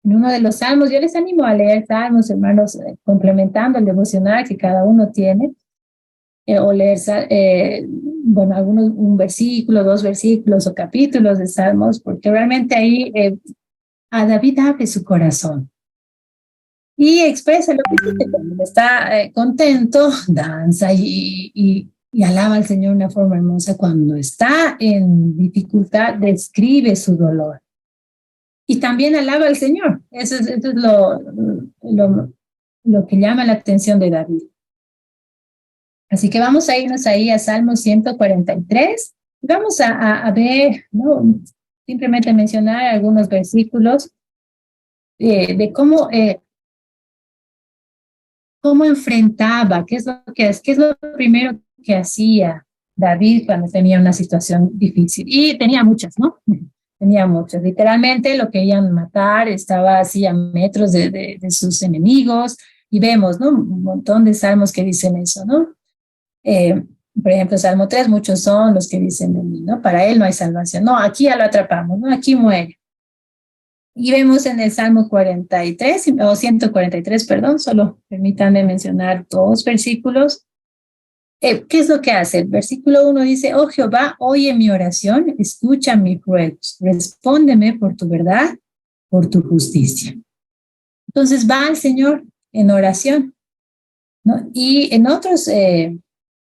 uno de los salmos, yo les animo a leer salmos, hermanos, complementando el devocional que cada uno tiene, o leer, un versículo, 2 versículos o capítulos de salmos, porque realmente ahí a David abre su corazón y expresa lo que siente. Cuando está contento, danza y alaba al Señor de una forma hermosa. Cuando está en dificultad, describe su dolor y también alaba al Señor. Eso es lo que llama la atención de David. Así que vamos a irnos ahí a Salmo 143. Vamos a ver, ¿no? Simplemente mencionar algunos versículos de cómo enfrentaba, qué es lo primero que hacía David cuando tenía una situación difícil. Y tenía muchas, ¿no? Tenía muchas. Literalmente lo querían matar, estaba así a metros de sus enemigos. Y vemos, ¿no? Un montón de salmos que dicen eso, ¿no? Por ejemplo, Salmo 3, muchos son los que dicen de mí, ¿no? Para él no hay salvación. No, aquí ya lo atrapamos, ¿no? Aquí muere. Y vemos en el Salmo 43, o 143, perdón, solo permítanme mencionar 2 versículos. ¿Qué es lo que hace? El versículo 1 dice, oh Jehová, oye mi oración, escucha mis ruegos, respóndeme por tu verdad, por tu justicia. Entonces va al Señor en oración, ¿no? Y en otros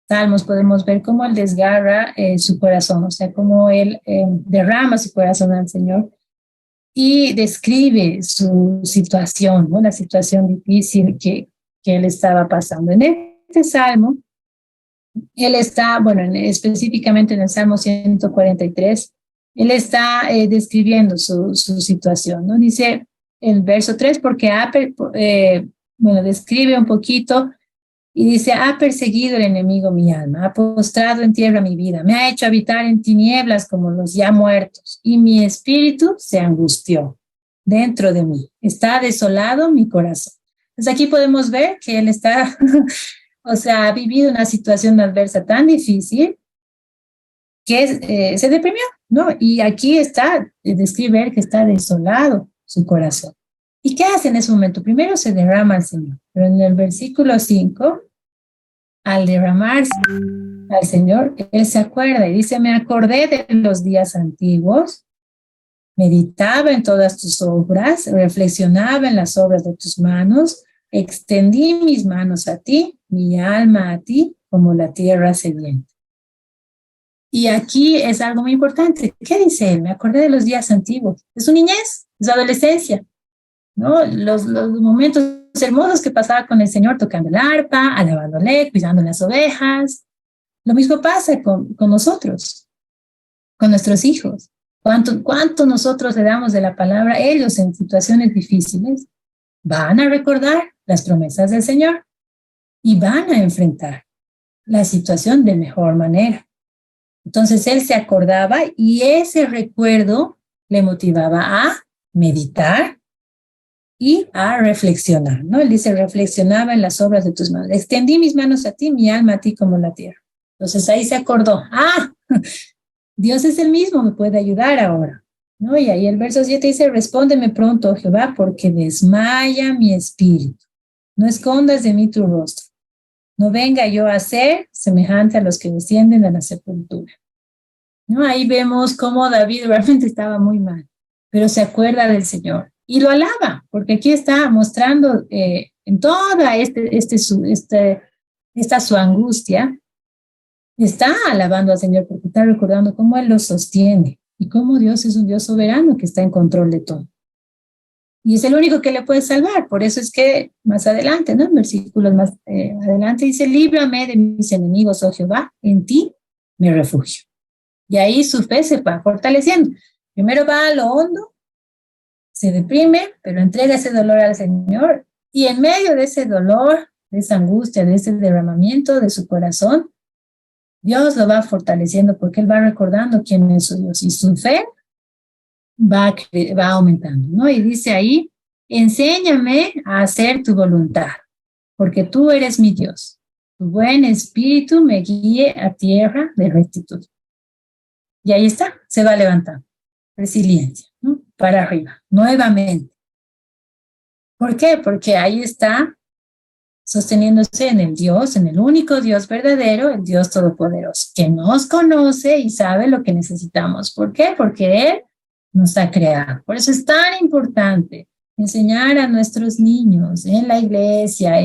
salmos podemos ver cómo él desgarra su corazón, o sea, cómo él derrama su corazón al Señor y describe su situación, ¿no? La situación difícil que él estaba pasando. En este salmo, él está, bueno, específicamente en el Salmo 143, él está describiendo su situación, ¿no? Dice el verso 3, porque describe un poquito y dice, ha perseguido el enemigo mi alma, ha postrado en tierra mi vida, me ha hecho habitar en tinieblas como los ya muertos, y mi espíritu se angustió dentro de mí, está desolado mi corazón. Entonces aquí podemos ver que él está, o sea, ha vivido una situación adversa tan difícil que se deprimió, ¿no? Y aquí está, describe que está desolado su corazón. ¿Y qué hace en ese momento? Primero se derrama al Señor, pero en el versículo 5, al derramarse al Señor, él se acuerda y dice, me acordé de los días antiguos, meditaba en todas tus obras, reflexionaba en las obras de tus manos, extendí mis manos a ti, mi alma a ti, como la tierra sedienta. Y aquí es algo muy importante. ¿Qué dice él? Me acordé de los días antiguos, de su niñez, de su adolescencia, ¿no? Los momentos hermosos que pasaba con el Señor tocando el arpa, alabándole, cuidando las ovejas. Lo mismo pasa con nosotros, con nuestros hijos. ¿Cuánto nosotros le damos de la palabra? Ellos en situaciones difíciles van a recordar las promesas del Señor y van a enfrentar la situación de mejor manera. Entonces él se acordaba y ese recuerdo le motivaba a meditar y a reflexionar, ¿no? Él dice, reflexionaba en las obras de tus manos. Extendí mis manos a ti, mi alma a ti como la tierra. Entonces ahí se acordó, Dios es el mismo, me puede ayudar ahora, ¿no? Y ahí el verso 7 dice, respóndeme pronto, oh Jehová, porque desmaya mi espíritu. No escondas de mí tu rostro. No venga yo a ser semejante a los que descienden a la sepultura. ¿No? Ahí vemos cómo David realmente estaba muy mal, pero se acuerda del Señor y lo alaba, porque aquí está mostrando en toda esta su angustia, está alabando al Señor porque está recordando cómo Él lo sostiene y cómo Dios es un Dios soberano que está en control de todo. Y es el único que le puede salvar. Por eso es que más adelante, ¿no? En versículos más adelante dice, líbrame de mis enemigos, oh Jehová, en ti me refugio. Y ahí su fe se va fortaleciendo. Primero va a lo hondo, se deprime, pero entrega ese dolor al Señor. Y en medio de ese dolor, de esa angustia, de ese derramamiento de su corazón, Dios lo va fortaleciendo porque Él va recordando quién es su Dios. Y su fe va aumentando, ¿no? Y dice ahí, enséñame a hacer tu voluntad, porque tú eres mi Dios. Tu buen espíritu me guíe a tierra de rectitud. Y ahí está, se va levantando. Resiliencia, ¿no? Para arriba, nuevamente. ¿Por qué? Porque ahí está sosteniéndose en el Dios, en el único Dios verdadero, el Dios todopoderoso, que nos conoce y sabe lo que necesitamos. ¿Por qué? Porque Él nos ha creado. Por eso es tan importante enseñar a nuestros niños en la iglesia, a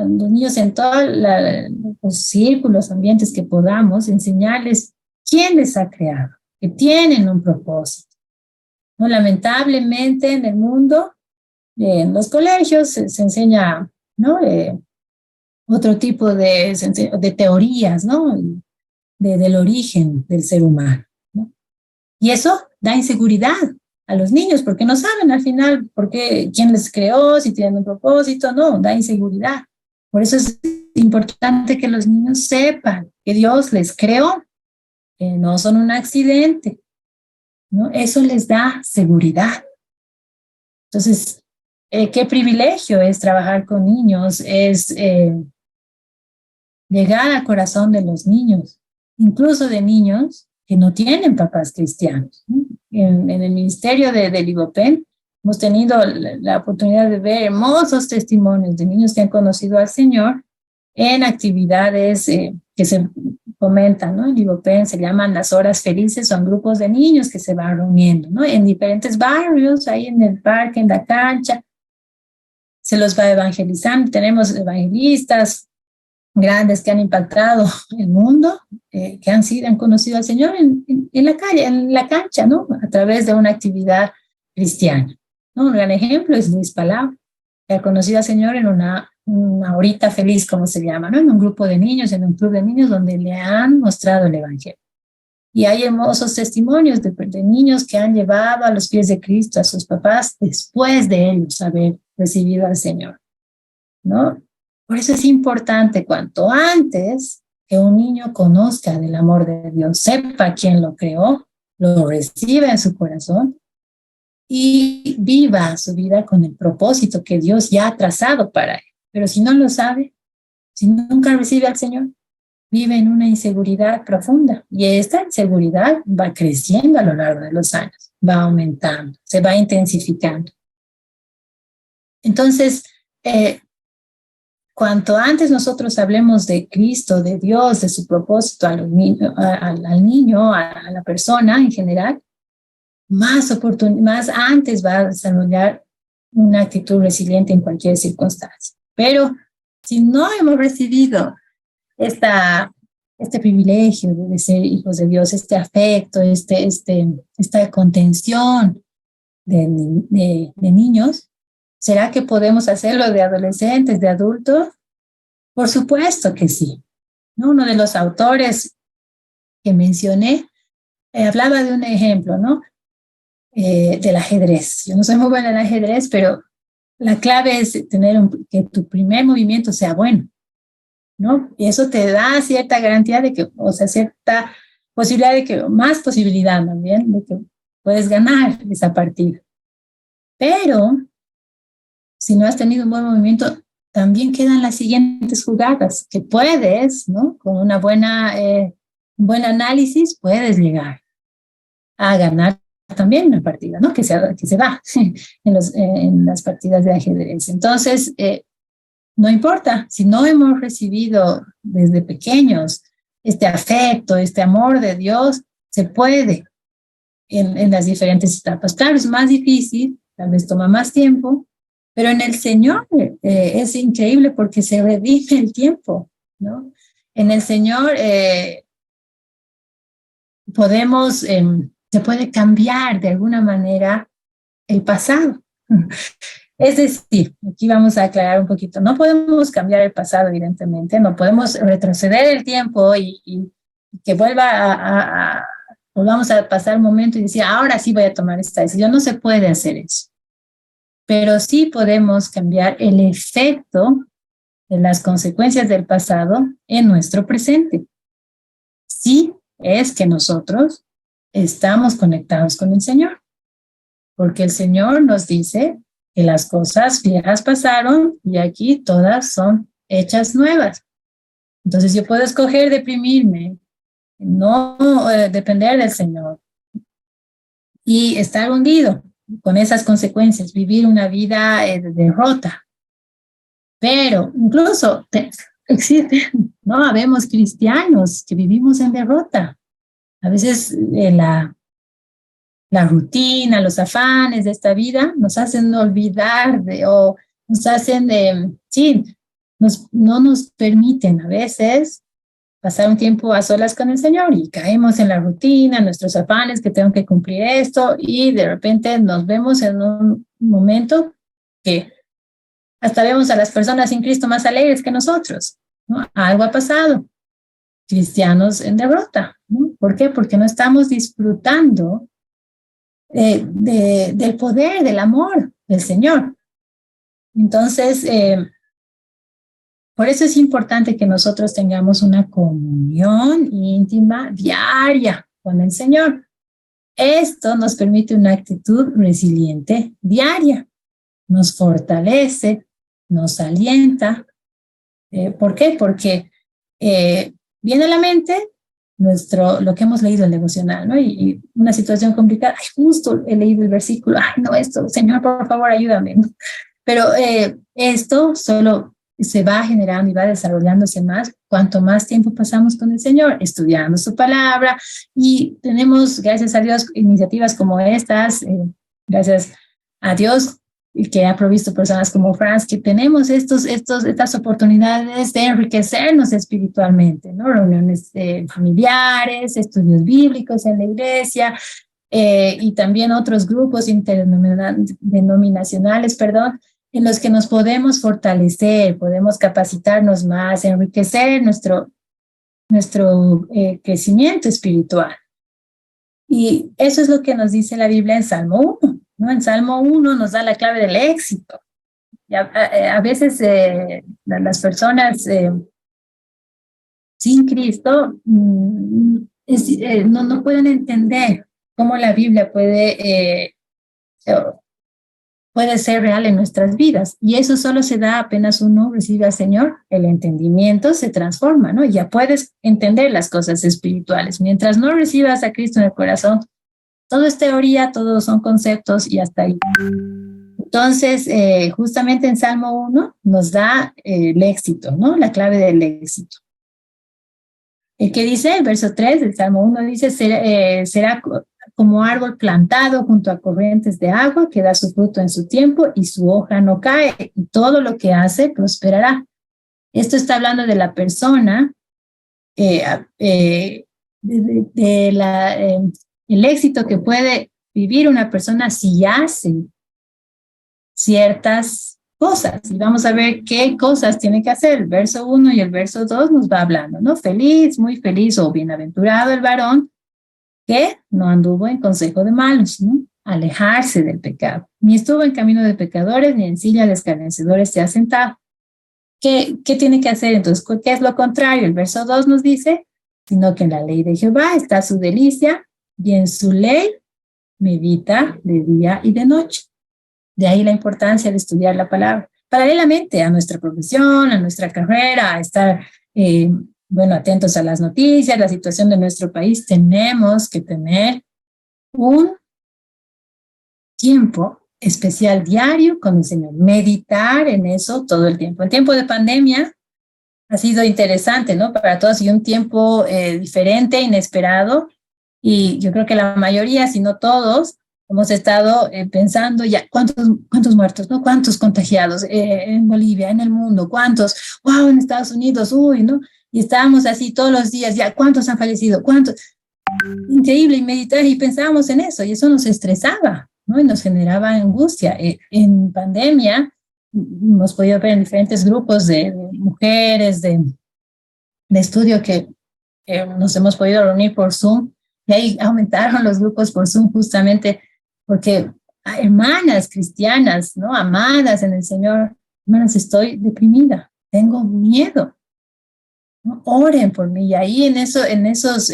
los niños en todos los círculos, ambientes que podamos, enseñarles quién les ha creado, que tienen un propósito. ¿No? Lamentablemente en el mundo, en los colegios se enseña, ¿no? Otro tipo de teorías, ¿no? Del origen del ser humano, ¿no? Y eso da inseguridad a los niños porque no saben al final quién les creó, si tienen un propósito, no, da inseguridad. Por eso es importante que los niños sepan que Dios les creó, que no son un accidente, ¿no? Eso les da seguridad. Entonces, qué privilegio es trabajar con niños, es llegar al corazón de los niños, incluso de niños que no tienen papás cristianos, ¿no? En el ministerio de Ligopen hemos tenido la oportunidad de ver hermosos testimonios de niños que han conocido al Señor en actividades que se comentan, ¿no? En Ligopen se llaman las horas felices, son grupos de niños que se van reuniendo, ¿no? En diferentes barrios, ahí en el parque, en la cancha, se los va evangelizando. Tenemos evangelistas grandes que han impactado el mundo, que han conocido al Señor en la calle, en la cancha, ¿no? A través de una actividad cristiana, ¿no? Un gran ejemplo es Luis Palau, que ha conocido al Señor en una horita feliz, como se llama, ¿no? En un grupo de niños, en un club de niños donde le han mostrado el Evangelio. Y hay hermosos testimonios de niños que han llevado a los pies de Cristo a sus papás después de ellos haber recibido al Señor, ¿no? Por eso es importante cuanto antes que un niño conozca del amor de Dios, sepa quién lo creó, lo reciba en su corazón y viva su vida con el propósito que Dios ya ha trazado para él. Pero si no lo sabe, si nunca recibe al Señor, vive en una inseguridad profunda y esta inseguridad va creciendo a lo largo de los años, va aumentando, se va intensificando. Entonces, cuanto antes nosotros hablemos de Cristo, de Dios, de su propósito al niño, a la persona en general, más antes va a desarrollar una actitud resiliente en cualquier circunstancia. Pero si no hemos recibido este privilegio de ser hijos de Dios, este afecto, esta contención de niños, ¿será que podemos hacerlo de adolescentes, de adultos? Por supuesto que sí, ¿no? Uno de los autores que mencioné hablaba de un ejemplo, ¿no? Del ajedrez. Yo no soy muy buena en ajedrez, pero la clave es que tu primer movimiento sea bueno, ¿no? Y eso te da cierta garantía de que, o sea, cierta posibilidad de que, más posibilidad también, de que puedes ganar esa partida. Pero si no has tenido un buen movimiento, también quedan las siguientes jugadas que puedes, ¿no? Con un buen análisis, puedes llegar a ganar también una partida, ¿no? Que se da en las partidas de ajedrez. Entonces, no importa, si no hemos recibido desde pequeños este afecto, este amor de Dios, se puede en las diferentes etapas. Claro, es más difícil, tal vez toma más tiempo, pero en el Señor es increíble porque se redime el tiempo, ¿no? En el Señor se puede cambiar de alguna manera el pasado. Es decir, aquí vamos a aclarar un poquito, no podemos cambiar el pasado, evidentemente, no podemos retroceder el tiempo y que volvamos a pasar un momento y decir, ahora sí voy a tomar esta decisión. No se puede hacer eso. Pero sí podemos cambiar el efecto de las consecuencias del pasado en nuestro presente. Sí es que nosotros estamos conectados con el Señor, porque el Señor nos dice que las cosas viejas pasaron y aquí todas son hechas nuevas. Entonces yo puedo escoger deprimirme, no depender del Señor y estar hundido con esas consecuencias, vivir una vida de derrota. Pero incluso existen, ¿no? Habemos cristianos que vivimos en derrota. A veces la rutina, los afanes de esta vida nos hacen olvidar o nos hacen no nos permiten a veces pasar un tiempo a solas con el Señor y caemos en la rutina, en nuestros afanes, que tengo que cumplir esto y de repente nos vemos en un momento que hasta vemos a las personas sin Cristo más alegres que nosotros, ¿no? Algo ha pasado. Cristianos en derrota, ¿no? ¿Por qué? Porque no estamos disfrutando del poder, del amor del Señor. Entonces, Por eso es importante que nosotros tengamos una comunión íntima diaria con el Señor. Esto nos permite una actitud resiliente diaria, nos fortalece, nos alienta. ¿Por qué? Porque viene a la mente lo que hemos leído en el devocional, ¿no? Y una situación complicada, ay, justo he leído el versículo, ay, no, esto, Señor, por favor, ayúdame, ¿no? Pero esto solo se va generando y va desarrollándose más cuanto más tiempo pasamos con el Señor, estudiando su palabra, y tenemos, gracias a Dios, iniciativas como estas, gracias a Dios que ha provisto personas como Franz, que tenemos estas oportunidades de enriquecernos espiritualmente, ¿no? Reuniones familiares, estudios bíblicos en la iglesia, y también otros grupos interdenominacionales, en los que nos podemos fortalecer, podemos capacitarnos más, enriquecer nuestro crecimiento espiritual. Y eso es lo que nos dice la Biblia en Salmo 1, ¿no? En Salmo 1 nos da la clave del éxito. Y a veces las personas sin Cristo no pueden entender cómo la Biblia puede ser real en nuestras vidas. Y eso solo se da apenas uno recibe al Señor, el entendimiento se transforma, ¿no? Ya puedes entender las cosas espirituales. Mientras no recibas a Cristo en el corazón, todo es teoría, todos son conceptos y hasta ahí. Entonces, justamente en Salmo 1 nos da el éxito, ¿no? La clave del éxito. El que dice, el verso 3 del Salmo 1 dice, será como árbol plantado junto a corrientes de agua, que da su fruto en su tiempo y su hoja no cae, y todo lo que hace prosperará. Esto está hablando de la persona, el éxito que puede vivir una persona si hace ciertas cosas. Y vamos a ver qué cosas tiene que hacer. El verso 1 y el verso 2 nos va hablando, ¿no? Feliz, muy feliz o bienaventurado el varón que no anduvo en consejo de malos, ¿no? Alejarse del pecado. Ni estuvo en camino de pecadores, ni en silla de escarnecedores se ha sentado. ¿Qué tiene que hacer entonces? ¿Qué es lo contrario? El verso 2 nos dice, sino que en la ley de Jehová está su delicia, y en su ley medita de día y de noche. De ahí la importancia de estudiar la palabra. Paralelamente a nuestra profesión, a nuestra carrera, a estar atentos a las noticias, la situación de nuestro país, tenemos que tener un tiempo especial diario con el Señor, meditar en eso todo el tiempo. En tiempo de pandemia ha sido interesante, ¿no? Para todos, y un tiempo diferente, inesperado, y yo creo que la mayoría, si no todos, hemos estado pensando ya cuántos muertos, ¿no? Cuántos contagiados en Bolivia, en el mundo, cuántos, wow, en Estados Unidos, uy, ¿no? Y estábamos así todos los días, ya, ¿cuántos han fallecido? ¿Cuántos? Increíble, y meditar, y pensábamos en eso, y eso nos estresaba, ¿no? Y nos generaba angustia. En pandemia, hemos podido ver en diferentes grupos de mujeres, de estudio que nos hemos podido reunir por Zoom, y ahí aumentaron los grupos por Zoom justamente porque hermanas cristianas, ¿no? Amadas en el Señor, hermanas, estoy deprimida, tengo miedo, ¿no? Oren por mí. Y ahí en esos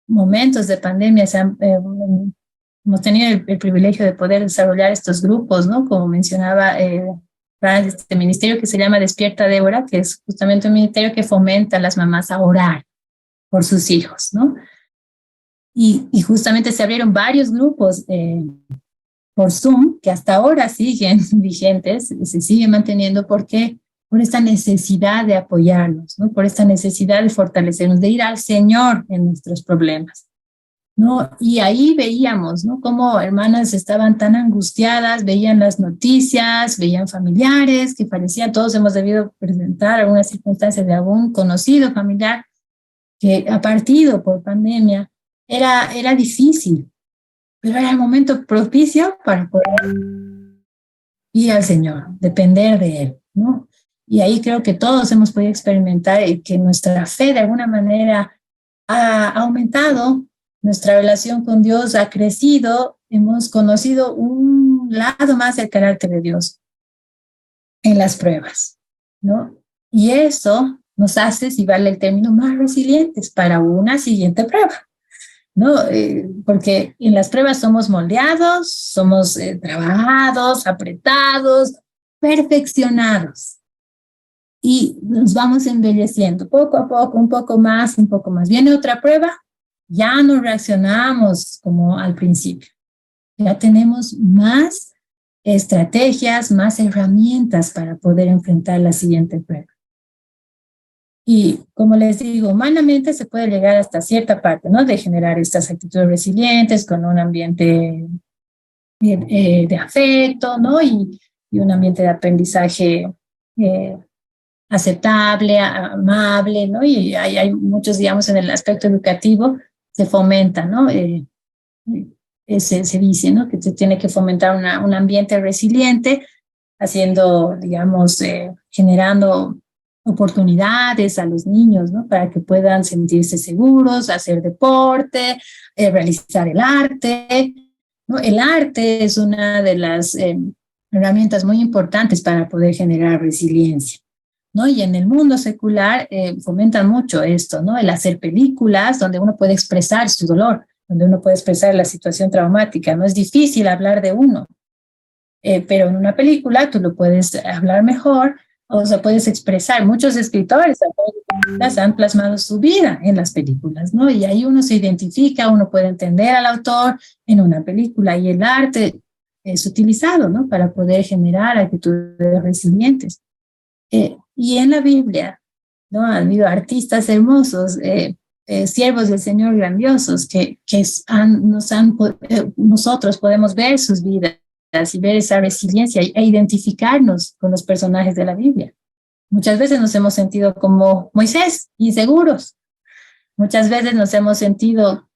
momentos de pandemia hemos tenido el privilegio de poder desarrollar estos grupos, ¿no? Como mencionaba este ministerio que se llama Despierta Débora, que es justamente un ministerio que fomenta a las mamás a orar por sus hijos, ¿no? Y justamente se abrieron varios grupos por Zoom que hasta ahora siguen vigentes, se siguen manteniendo porque por esta necesidad de apoyarnos, ¿no? Por esta necesidad de fortalecernos, de ir al Señor en nuestros problemas, ¿no? Y ahí veíamos, ¿no? Cómo hermanas estaban tan angustiadas, veían las noticias, veían familiares que parecían, todos hemos debido presentar algunas circunstancias de algún conocido familiar que ha partido por pandemia. Era difícil, pero era el momento propicio para poder ir al Señor, depender de Él, ¿no? Y ahí creo que todos hemos podido experimentar que nuestra fe de alguna manera ha aumentado, nuestra relación con Dios ha crecido, hemos conocido un lado más del carácter de Dios en las pruebas, ¿no? Y eso nos hace, si vale el término, más resilientes para una siguiente prueba, ¿no? Porque en las pruebas somos moldeados, somos trabajados, apretados, perfeccionados. Y nos vamos embelleciendo poco a poco, un poco más, un poco más. Viene otra prueba, ya no reaccionamos como al principio. Ya tenemos más estrategias, más herramientas para poder enfrentar la siguiente prueba. Y como les digo, humanamente se puede llegar hasta cierta parte, ¿no? De generar estas actitudes resilientes con un ambiente de afecto, ¿no? Y un ambiente de aprendizaje aceptable, amable, ¿no? Y hay muchos, digamos, en el aspecto educativo se fomenta, ¿no? Se dice, ¿no? Que se tiene que fomentar un ambiente resiliente, haciendo, digamos, generando oportunidades a los niños, ¿no? Para que puedan sentirse seguros, hacer deporte, realizar el arte, ¿no? El arte es una de las herramientas muy importantes para poder generar resiliencia, ¿no? Y en el mundo secular fomentan mucho esto, ¿no? El hacer películas donde uno puede expresar su dolor, donde uno puede expresar la situación traumática. No es difícil hablar de uno, pero en una película tú lo puedes hablar mejor, o sea, puedes expresar. Muchos escritores han plasmado su vida en las películas, ¿no? Y ahí uno se identifica, uno puede entender al autor en una película, y el arte es utilizado, ¿no? Para poder generar actitudes resilientes. Y en la Biblia, ¿no? Han habido artistas hermosos, siervos del Señor grandiosos, nosotros podemos ver sus vidas y ver esa resiliencia e identificarnos con los personajes de la Biblia. Muchas veces nos hemos sentido como Moisés, inseguros. Muchas veces nos hemos sentido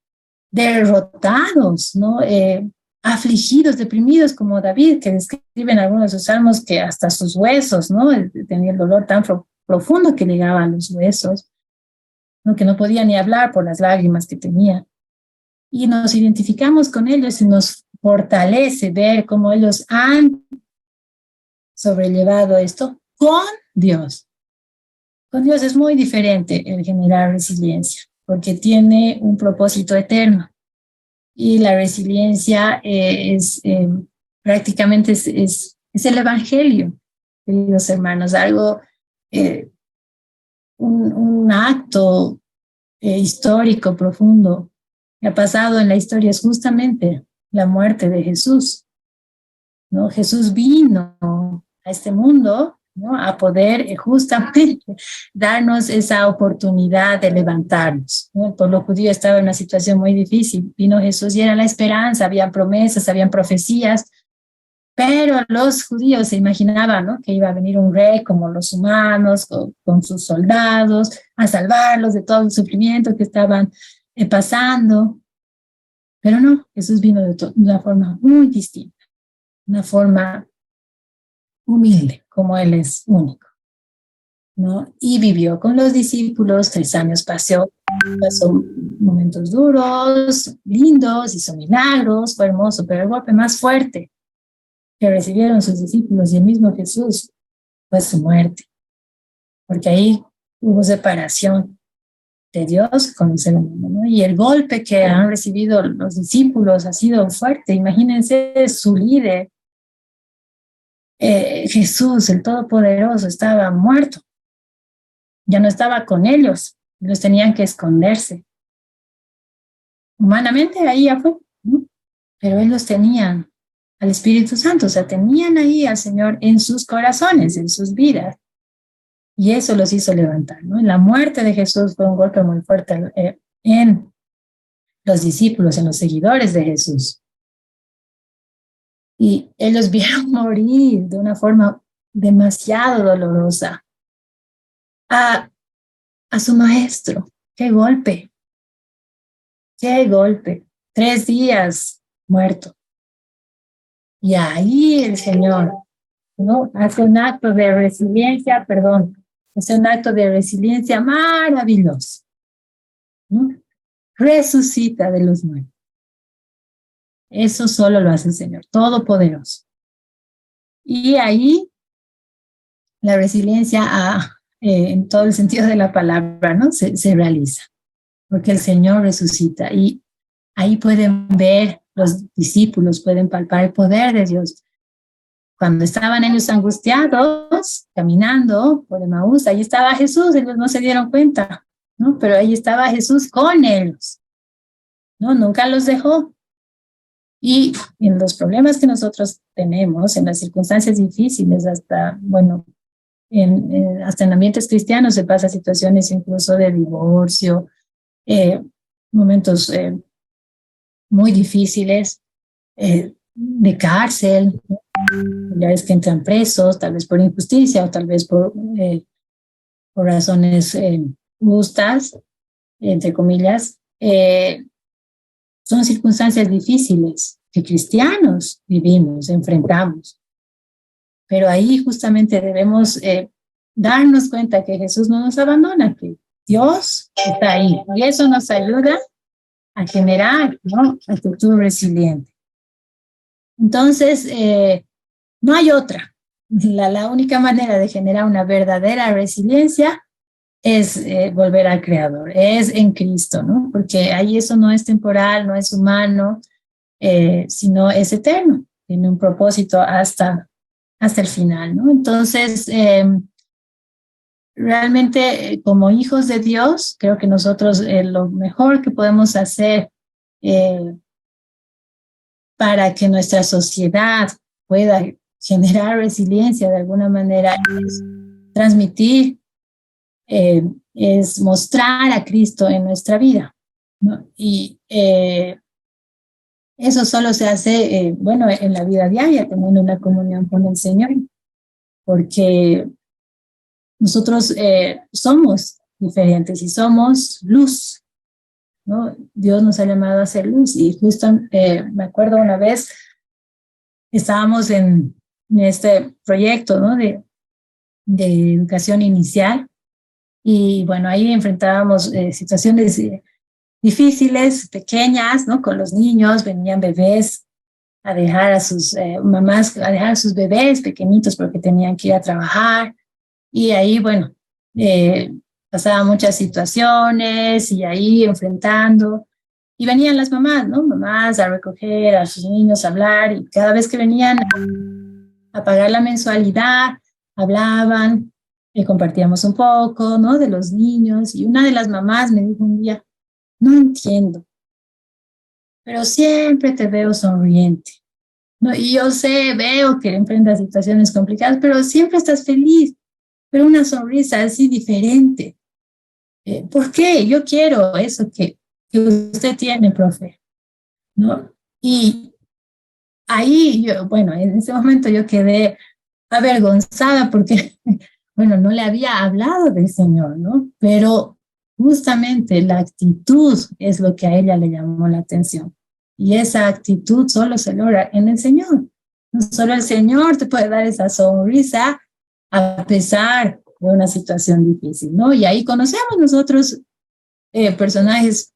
derrotados, ¿no? Afligidos, deprimidos, como David, que describe en algunos de sus salmos que hasta sus huesos, ¿no? Tenía el dolor tan profundo que llegaba a los huesos, ¿no? Que no podía ni hablar por las lágrimas que tenía. Y nos identificamos con ellos y nos fortalece ver cómo ellos han sobrellevado esto con Dios. Con Dios es muy diferente el generar resiliencia, porque tiene un propósito eterno. Y la resiliencia prácticamente es el evangelio, queridos hermanos, algo, un acto histórico profundo que ha pasado en la historia es justamente la muerte de Jesús, ¿no? Jesús vino a este mundo, ¿no? A poder justamente darnos esa oportunidad de levantarnos, ¿no? El pueblo judío estaba en una situación muy difícil. Vino Jesús y era la esperanza, habían promesas, habían profecías, pero los judíos se imaginaban, ¿no? Que iba a venir un rey como los humanos, con sus soldados, a salvarlos de todo el sufrimiento que estaban pasando. Pero no, Jesús vino de una forma muy distinta, una forma humilde, como Él es único, ¿no? Y vivió con los discípulos, 3 años pasó momentos duros, lindos, hizo milagros, fue hermoso, pero el golpe más fuerte que recibieron sus discípulos y el mismo Jesús fue su muerte, porque ahí hubo separación de Dios con el ser humano, ¿no? Y el golpe que han recibido los discípulos ha sido fuerte. Imagínense, su líder, Jesús, el Todopoderoso, estaba muerto. Ya no estaba con ellos. Ellos tenían que esconderse. Humanamente ahí ya fue, ¿no? Pero ellos tenían al Espíritu Santo, o sea, tenían ahí al Señor en sus corazones, en sus vidas. Y eso los hizo levantar, ¿no? La muerte de Jesús fue un golpe muy fuerte en los discípulos, en los seguidores de Jesús. Y ellos vieron morir de una forma demasiado dolorosa a su maestro. ¡Qué golpe! ¡Qué golpe! 3 días muerto. Y ahí el Señor, ¿no? Hace un acto de resiliencia, hace un acto de resiliencia maravilloso, ¿no? Resucita de los muertos. Eso solo lo hace el Señor, Todopoderoso. Y ahí la resiliencia en todo el sentido de la palabra, ¿no? Se realiza, porque el Señor resucita. Y ahí pueden ver, los discípulos pueden palpar el poder de Dios. Cuando estaban ellos angustiados, caminando por Emaús, ahí estaba Jesús, ellos no se dieron cuenta, ¿no? Pero ahí estaba Jesús con ellos, ¿no? Nunca los dejó. Y en los problemas que nosotros tenemos, en las circunstancias difíciles, hasta, bueno, hasta en ambientes cristianos se pasa situaciones incluso de divorcio, momentos muy difíciles, de cárcel, ya es que entran presos, tal vez por injusticia o tal vez por razones justas, entre comillas. Son circunstancias difíciles que cristianos vivimos, enfrentamos. Pero ahí justamente debemos darnos cuenta que Jesús no nos abandona, que Dios está ahí. Y eso nos ayuda a generar, ¿no?, actitud resiliente. Entonces, no hay otra. La única manera de generar una verdadera resiliencia es volver al Creador, es en Cristo, ¿no? Porque ahí eso no es temporal, no es humano, sino es eterno, tiene un propósito hasta el final, ¿no? Entonces, realmente como hijos de Dios, creo que nosotros lo mejor que podemos hacer para que nuestra sociedad pueda generar resiliencia de alguna manera es transmitir, es mostrar a Cristo en nuestra vida, ¿no? Y eso solo se hace, bueno, en la vida diaria, teniendo una comunión con el Señor, porque nosotros somos diferentes y somos luz, ¿no? Dios nos ha llamado a ser luz. Y justo me acuerdo una vez, estábamos en este proyecto, ¿no?, de educación inicial, y bueno, ahí enfrentábamos situaciones difíciles, pequeñas, ¿no? Con los niños, venían bebés a dejar a sus mamás, a dejar a sus bebés pequeñitos porque tenían que ir a trabajar. Y ahí, bueno, pasaban muchas situaciones y ahí enfrentando. Y venían las mamás, ¿no? Mamás a recoger a sus niños, a hablar. Y cada vez que venían a pagar la mensualidad, hablaban, compartíamos un poco, ¿no?, de los niños. Y una de las mamás me dijo un día, no entiendo, pero siempre te veo sonriente, ¿no? Y yo sé, veo que enfrentas situaciones complicadas, pero siempre estás feliz, pero una sonrisa así diferente. ¿Por qué? Yo quiero eso que usted tiene, profe, ¿no? Y ahí yo, bueno, en ese momento yo quedé avergonzada porque, bueno, no le había hablado del Señor, ¿no? Pero justamente la actitud es lo que a ella le llamó la atención. Y esa actitud solo se logra en el Señor. No solo el Señor te puede dar esa sonrisa a pesar de una situación difícil, ¿no? Y ahí conocemos nosotros personajes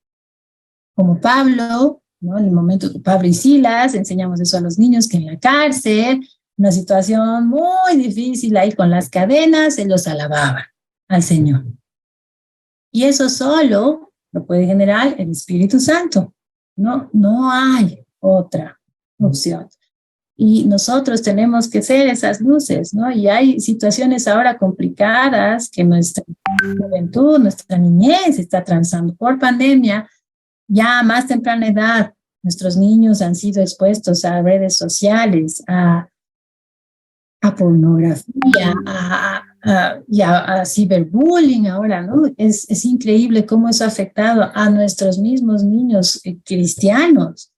como Pablo, ¿no? En el momento de Pablo y Silas, enseñamos eso a los niños, que en la cárcel, una situación muy difícil ahí con las cadenas, ellos alababan al Señor. Y eso solo lo puede generar el Espíritu Santo, ¿no? No hay otra opción. Y nosotros tenemos que ser esas luces, ¿no? Y hay situaciones ahora complicadas que nuestra juventud, nuestra niñez está atravesando por pandemia. Ya a más temprana edad, nuestros niños han sido expuestos a redes sociales, a pornografía, a ciberbullying ahora, ¿no? Es increíble cómo eso ha afectado a nuestros mismos niños cristianos,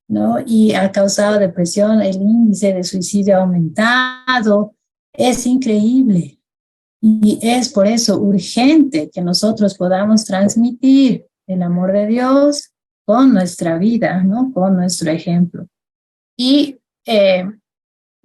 ¿no? Y ha causado depresión, el índice de suicidio ha aumentado. Es increíble. Y es por eso urgente que nosotros podamos transmitir el amor de Dios con nuestra vida, ¿no? Con nuestro ejemplo. Y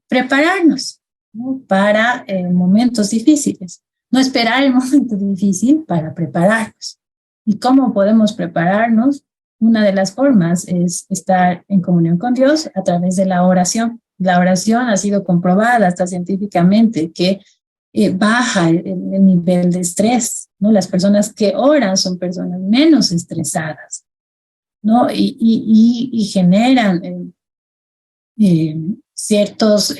prepararnos, ¿no?, para momentos difíciles. No esperar el momento difícil para prepararnos. ¿Y cómo podemos prepararnos? Una de las formas es estar en comunión con Dios a través de la oración. La oración ha sido comprobada hasta científicamente que baja el nivel de estrés, ¿no? Las personas que oran son personas menos estresadas, ¿no? Y generan ciertos,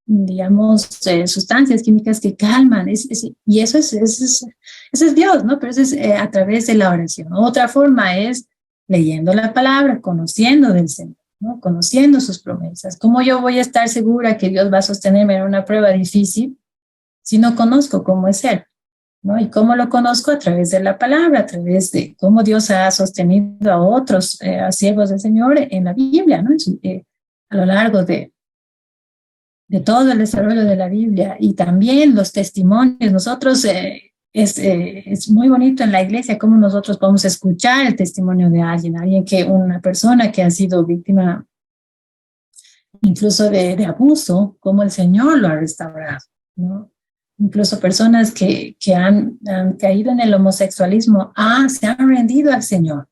digamos, sustancias químicas que calman, y eso es Dios, ¿no? Pero eso es a través de la oración. Otra forma es leyendo la palabra, conociendo del Señor, ¿no? Conociendo sus promesas. ¿Cómo yo voy a estar segura que Dios va a sostenerme en una prueba difícil si no conozco cómo es Él? ¿No? ¿Y cómo lo conozco? A través de la palabra, a través de cómo Dios ha sostenido a otros, a siervos del Señor en la Biblia, ¿no? A lo largo de todo el desarrollo de la Biblia, y también los testimonios. Nosotros, es muy bonito en la iglesia cómo nosotros podemos escuchar el testimonio de una persona que ha sido víctima incluso de abuso, cómo el Señor lo ha restaurado, ¿no? Incluso personas que han caído en el homosexualismo se han rendido al Señor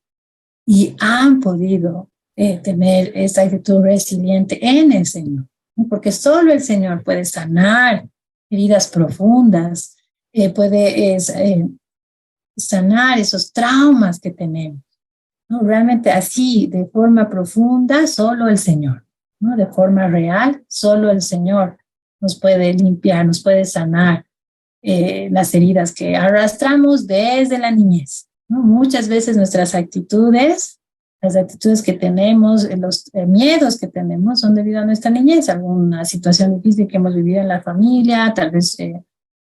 y han podido tener esa actitud resiliente en el Señor, ¿no? Porque solo el Señor puede sanar heridas profundas, puede sanar esos traumas que tenemos, ¿no? Realmente así, de forma profunda, solo el Señor, ¿no? De forma real, solo el Señor nos puede limpiar, nos puede sanar las heridas que arrastramos desde la niñez, ¿no? Muchas veces nuestras actitudes, las actitudes que tenemos, los miedos que tenemos son debido a nuestra niñez, alguna situación difícil que hemos vivido en la familia, tal vez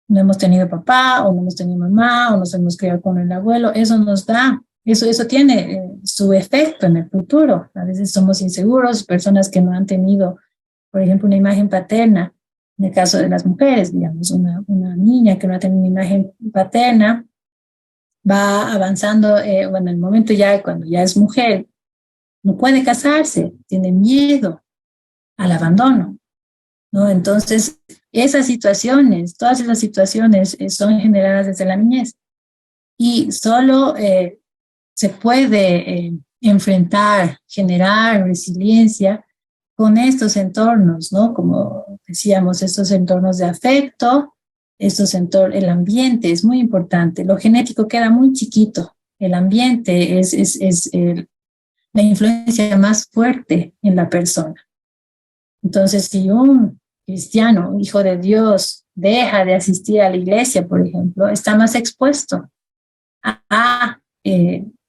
no hemos tenido papá o no hemos tenido mamá o nos hemos criado con el abuelo. Eso nos da, eso tiene su efecto en el futuro. A veces somos inseguros, personas que no han tenido, por ejemplo, una imagen paterna. En el caso de las mujeres, digamos, una niña que no ha tenido una imagen paterna, va avanzando, bueno, el momento ya, cuando ya es mujer, no puede casarse, tiene miedo al abandono, ¿no? Entonces, esas situaciones, todas esas situaciones son generadas desde la niñez, y solo se puede enfrentar, generar resiliencia con estos entornos, ¿no? Como decíamos, estos entornos de afecto, el ambiente es muy importante. Lo genético queda muy chiquito. El ambiente es la influencia más fuerte en la persona. Entonces, si un cristiano, hijo de Dios, deja de asistir a la iglesia, por ejemplo, está más expuesto a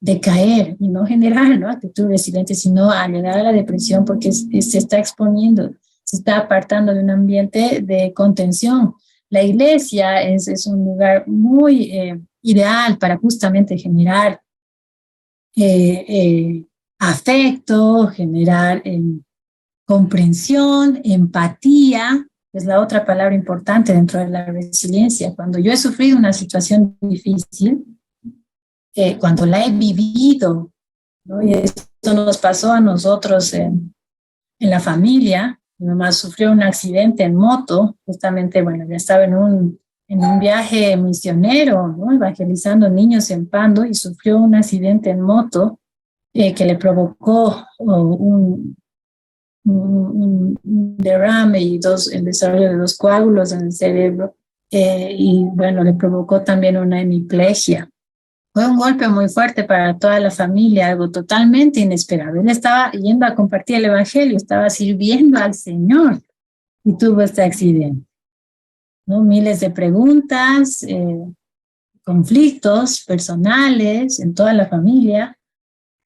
decaer y no generar, ¿no?, actitud resiliente, sino a llegar a la depresión, porque se está exponiendo, se está apartando de un ambiente de contención. La iglesia es un lugar muy ideal para justamente generar afecto, generar comprensión, empatía, que es la otra palabra importante dentro de la resiliencia. Cuando yo he sufrido una situación difícil, cuando la he vivido, ¿no? Y esto nos pasó a nosotros en la familia. Mi mamá sufrió un accidente en moto, justamente, bueno, ya estaba en un viaje misionero, ¿no?, evangelizando niños en Pando, y sufrió un accidente en moto que le provocó un derrame y el desarrollo de 2 coágulos en el cerebro, y bueno, le provocó también una hemiplegia. Fue un golpe muy fuerte para toda la familia, algo totalmente inesperado. Él estaba yendo a compartir el evangelio, estaba sirviendo al Señor y tuvo este accidente, ¿no? Miles de preguntas, conflictos personales en toda la familia,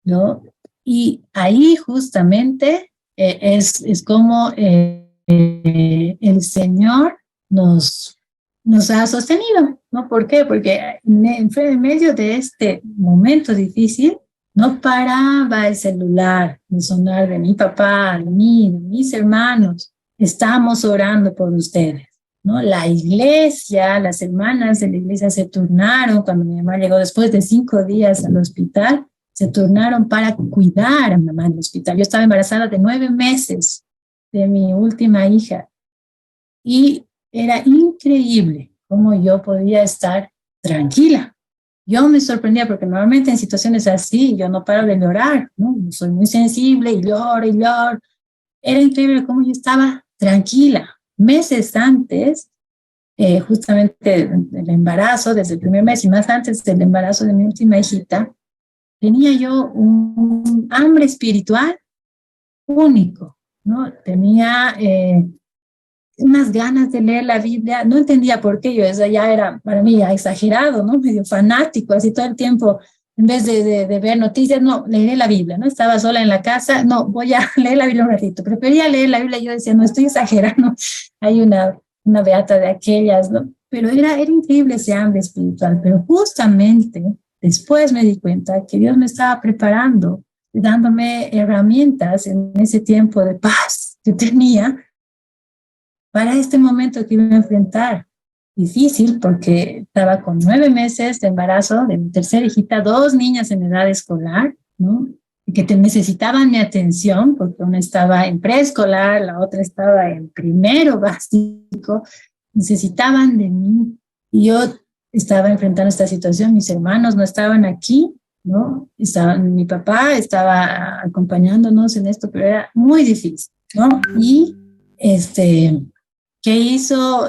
¿no? Y ahí justamente es como el Señor nos ha sostenido, ¿no? ¿Por qué? Porque en medio de este momento difícil no paraba el celular de sonar de mi papá, de mí, de mis hermanos. Estamos orando por ustedes, ¿no? La iglesia, las hermanas de la iglesia se turnaron cuando mi mamá llegó después de 5 días al hospital. Se turnaron para cuidar a mi mamá en el hospital. Yo estaba embarazada de 9 meses de mi última hija, y era increíble cómo yo podía estar tranquila. Yo me sorprendía porque normalmente en situaciones así yo no paro de llorar, ¿no? Soy muy sensible y lloro y lloro. Era increíble cómo yo estaba tranquila. Meses antes justamente el embarazo, desde el primer mes y más antes del embarazo de mi última hijita, tenía yo un hambre espiritual único, ¿no? Tenía unas ganas de leer la Biblia, no entendía por qué, yo eso ya era para mí ya exagerado, ¿no? Medio fanático, así todo el tiempo, en vez de ver noticias, no, leeré la Biblia, ¿no? Estaba sola en la casa, no, voy a leer la Biblia un ratito, prefería leer la Biblia, yo decía, no, estoy exagerando, hay una beata de aquellas, ¿no? Pero era increíble ese hambre espiritual, pero justamente después me di cuenta que Dios me estaba preparando, dándome herramientas en ese tiempo de paz que tenía, para este momento que iba a enfrentar. Difícil porque estaba con 9 meses de embarazo de mi tercera hijita, 2 niñas en edad escolar, ¿no? Y que necesitaban mi atención porque una estaba en preescolar, la otra estaba en primero básico, necesitaban de mí. Y yo estaba enfrentando esta situación, mis hermanos no estaban aquí, ¿no? Mi papá estaba acompañándonos en esto, pero era muy difícil, ¿no? Y ¿qué hizo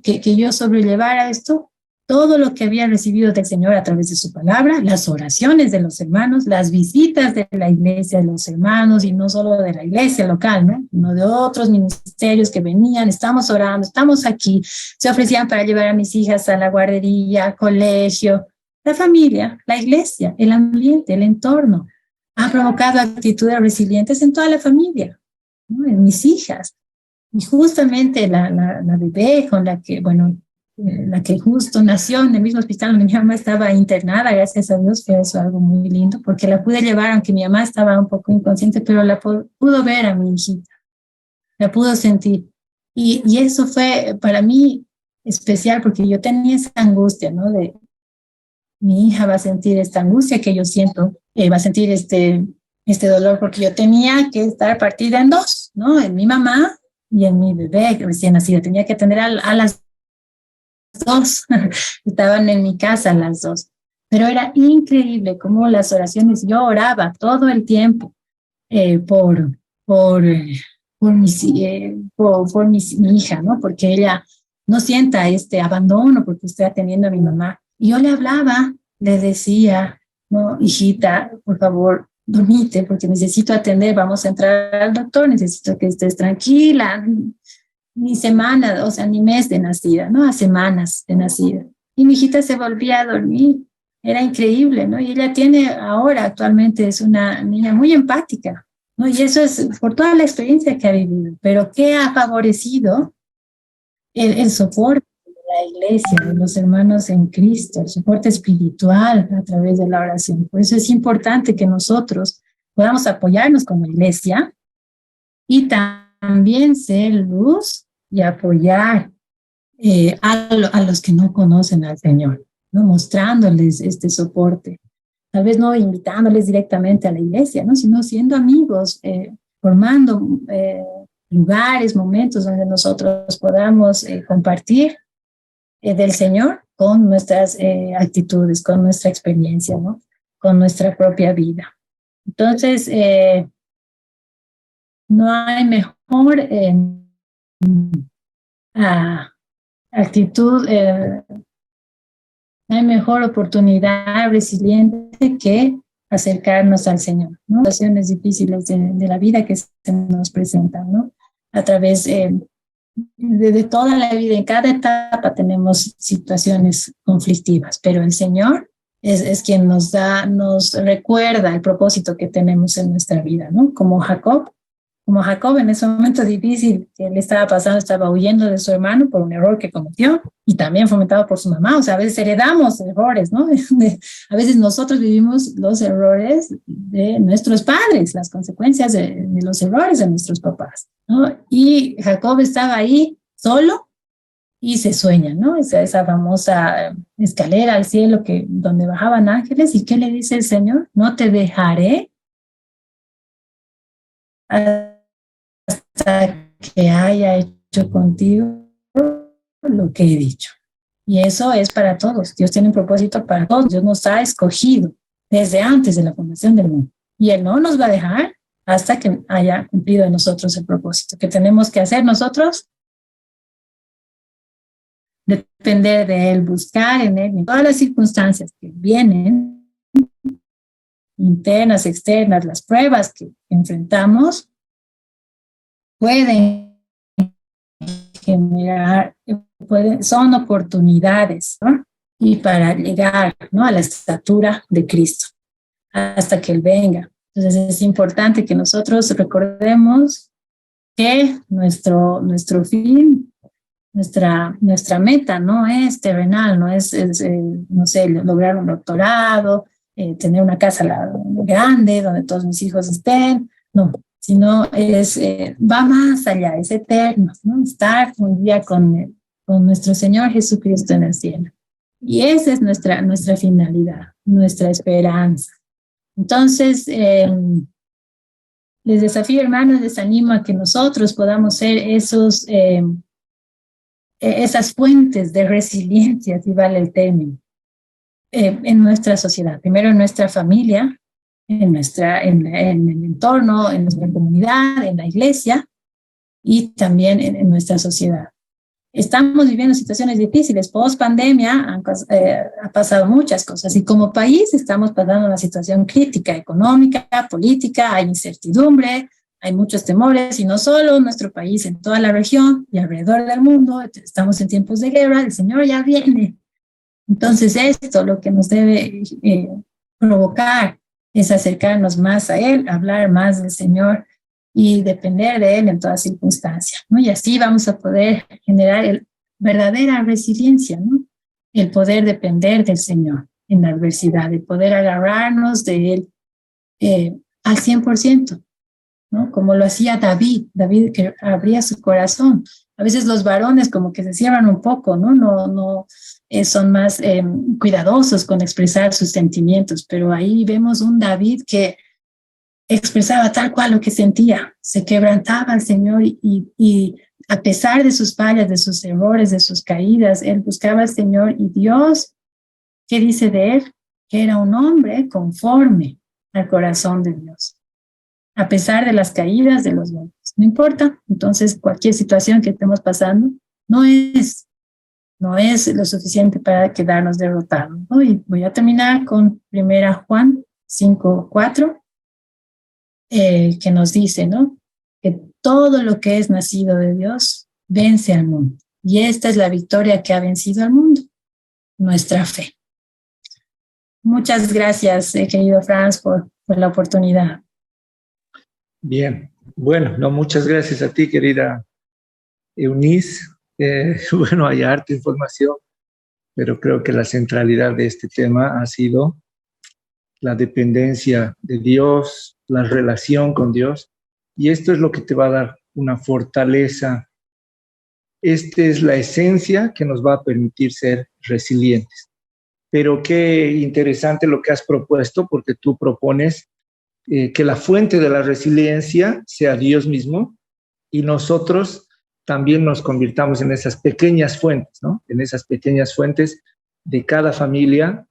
que yo sobrellevara esto? Todo lo que había recibido del Señor a través de su palabra, las oraciones de los hermanos, las visitas de la iglesia de los hermanos, y no solo de la iglesia local, ¿no? Sino de otros ministerios que venían, estamos orando, estamos aquí, se ofrecían para llevar a mis hijas a la guardería, al colegio, la familia, la iglesia, el ambiente, el entorno. Ha provocado actitudes resilientes en toda la familia, ¿no? En mis hijas. Y justamente la bebé con la que, la que justo nació en el mismo hospital donde mi mamá estaba internada, gracias a Dios, fue eso algo muy lindo, porque la pude llevar, aunque mi mamá estaba un poco inconsciente, pero la pudo ver a mi hijita, la pudo sentir. Y eso fue para mí especial, porque yo tenía esa angustia, ¿no? De mi hija va a sentir esta angustia que yo siento, va a sentir este dolor, porque yo tenía que estar partida en dos, ¿no? En mi mamá y en mi bebé recién nacida. Tenía que atender a las dos. Estaban en mi casa las dos. Pero era increíble cómo las oraciones, yo oraba todo el tiempo por mi hija, ¿no? Porque ella no sienta este abandono porque estoy atendiendo a mi mamá. Y yo le hablaba, le decía, no, hijita, por favor, dormite porque necesito atender, vamos a entrar al doctor, necesito que estés tranquila. Ni semana, o sea, ni mes de nacida, ¿no? A semanas de nacida. Y mi hijita se volvía a dormir. Era increíble, ¿no? Y ella actualmente es una niña muy empática, ¿no? Y eso es por toda la experiencia que ha vivido. Pero ¿qué ha favorecido? El soporte de la iglesia, de los hermanos en Cristo, el soporte espiritual a través de la oración. Por eso es importante que nosotros podamos apoyarnos como iglesia y también ser luz y apoyar a los que no conocen al Señor, ¿no? Mostrándoles este soporte. Tal vez no invitándoles directamente a la iglesia, ¿no? Sino siendo amigos, formando lugares, momentos donde nosotros podamos compartir del Señor con nuestras actitudes, con nuestra experiencia, ¿no? Con nuestra propia vida. Entonces, no hay mejor actitud, no hay mejor oportunidad resiliente que acercarnos al Señor, ¿no? Situaciones difíciles de la vida que se nos presentan, ¿no? A través de toda la vida, en cada etapa tenemos situaciones conflictivas, pero el Señor es quien nos recuerda el propósito que tenemos en nuestra vida, ¿no? Como Jacob en ese momento difícil que le estaba pasando, estaba huyendo de su hermano por un error que cometió y también fomentado por su mamá. O sea, a veces heredamos errores, ¿no? A veces nosotros vivimos los errores de nuestros padres, las consecuencias de los errores de nuestros papás, ¿no? Y Jacob estaba ahí solo y se sueña, ¿no? Esa famosa escalera al cielo donde bajaban ángeles. ¿Y qué le dice el Señor? No te dejaré hasta que haya hecho contigo lo que he dicho. Y eso es para todos. Dios tiene un propósito para todos. Dios nos ha escogido desde antes de la fundación del mundo. Y Él no nos va a dejar hasta que haya cumplido en nosotros el propósito. ¿Qué tenemos que hacer nosotros? depender de Él, buscar en Él, en todas las circunstancias que vienen, internas, externas, las pruebas que enfrentamos, pueden generar, son oportunidades, ¿no? Y para llegar, ¿no?, a la estatura de Cristo, hasta que Él venga. Entonces es importante que nosotros recordemos que nuestro fin, nuestra meta no es terrenal, no es no sé, lograr un doctorado, tener una casa grande donde todos mis hijos estén, no, sino va más allá, es eterno, ¿no? Estar un día con nuestro Señor Jesucristo en el cielo. Y esa es nuestra finalidad, nuestra esperanza. Entonces, les desafío, hermanos, les animo a que nosotros podamos ser esas fuentes de resiliencia, si vale el término, en nuestra sociedad. Primero en nuestra familia, en el entorno, en nuestra comunidad, en la iglesia y también en nuestra sociedad. Estamos viviendo situaciones difíciles. Post pandemia ha pasado muchas cosas y como país estamos pasando una situación crítica, económica, política, hay incertidumbre, hay muchos temores y no solo en nuestro país, en toda la región y alrededor del mundo. Estamos en tiempos de guerra, el Señor ya viene. Entonces esto lo que nos debe provocar es acercarnos más a Él, hablar más del Señor y depender de Él en toda circunstancia, ¿no? Y así vamos a poder generar verdadera resiliencia, ¿no? El poder depender del Señor en la adversidad, el poder agarrarnos de Él al 100%, ¿no? Como lo hacía David que abría su corazón. A veces los varones como que se cierran un poco, ¿no? Son más cuidadosos con expresar sus sentimientos, pero ahí vemos un David que expresaba tal cual lo que sentía, se quebrantaba al Señor y a pesar de sus fallas, de sus errores, de sus caídas, él buscaba al Señor y Dios, ¿qué dice de él? Que era un hombre conforme al corazón de Dios, a pesar de las caídas, de los golpes, no importa. Entonces cualquier situación que estemos pasando no es lo suficiente para quedarnos derrotados, ¿no? Y voy a terminar con 1 Juan 5:4. Que nos dice, ¿no?, que todo lo que es nacido de Dios vence al mundo. Y esta es la victoria que ha vencido al mundo, nuestra fe. Muchas gracias, querido Franz, por la oportunidad. Bien, bueno, no, muchas gracias a ti, querida Eunice. Bueno, hay harta información, pero creo que la centralidad de este tema ha sido la dependencia de Dios, la relación con Dios, y esto es lo que te va a dar una fortaleza. Esta es la esencia que nos va a permitir ser resilientes. Pero qué interesante lo que has propuesto, porque tú propones que la fuente de la resiliencia sea Dios mismo y nosotros también nos convirtamos en esas pequeñas fuentes, ¿no? En esas pequeñas fuentes de cada familia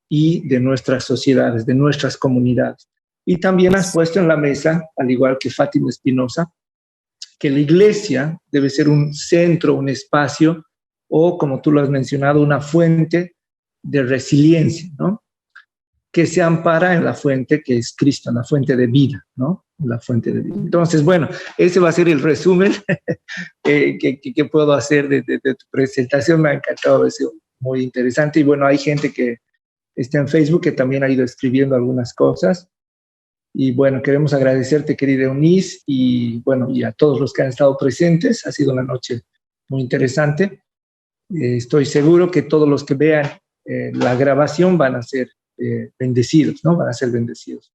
y de nuestras sociedades, de nuestras comunidades. Y también has puesto en la mesa, al igual que Fátima Espinosa, que la iglesia debe ser un centro, un espacio, o como tú lo has mencionado, una fuente de resiliencia, ¿no? Que se ampara en la fuente que es Cristo, en la fuente de vida, ¿no? La fuente de vida. Entonces, bueno, ese va a ser el resumen que puedo hacer de tu presentación. Me ha encantado, es muy interesante. Y bueno, hay gente que está en Facebook que también ha ido escribiendo algunas cosas. Y bueno, queremos agradecerte, querida Eunice, y bueno, y a todos los que han estado presentes. Ha sido una noche muy interesante. Estoy seguro que todos los que vean la grabación van a ser bendecidos, ¿no? Van a ser bendecidos.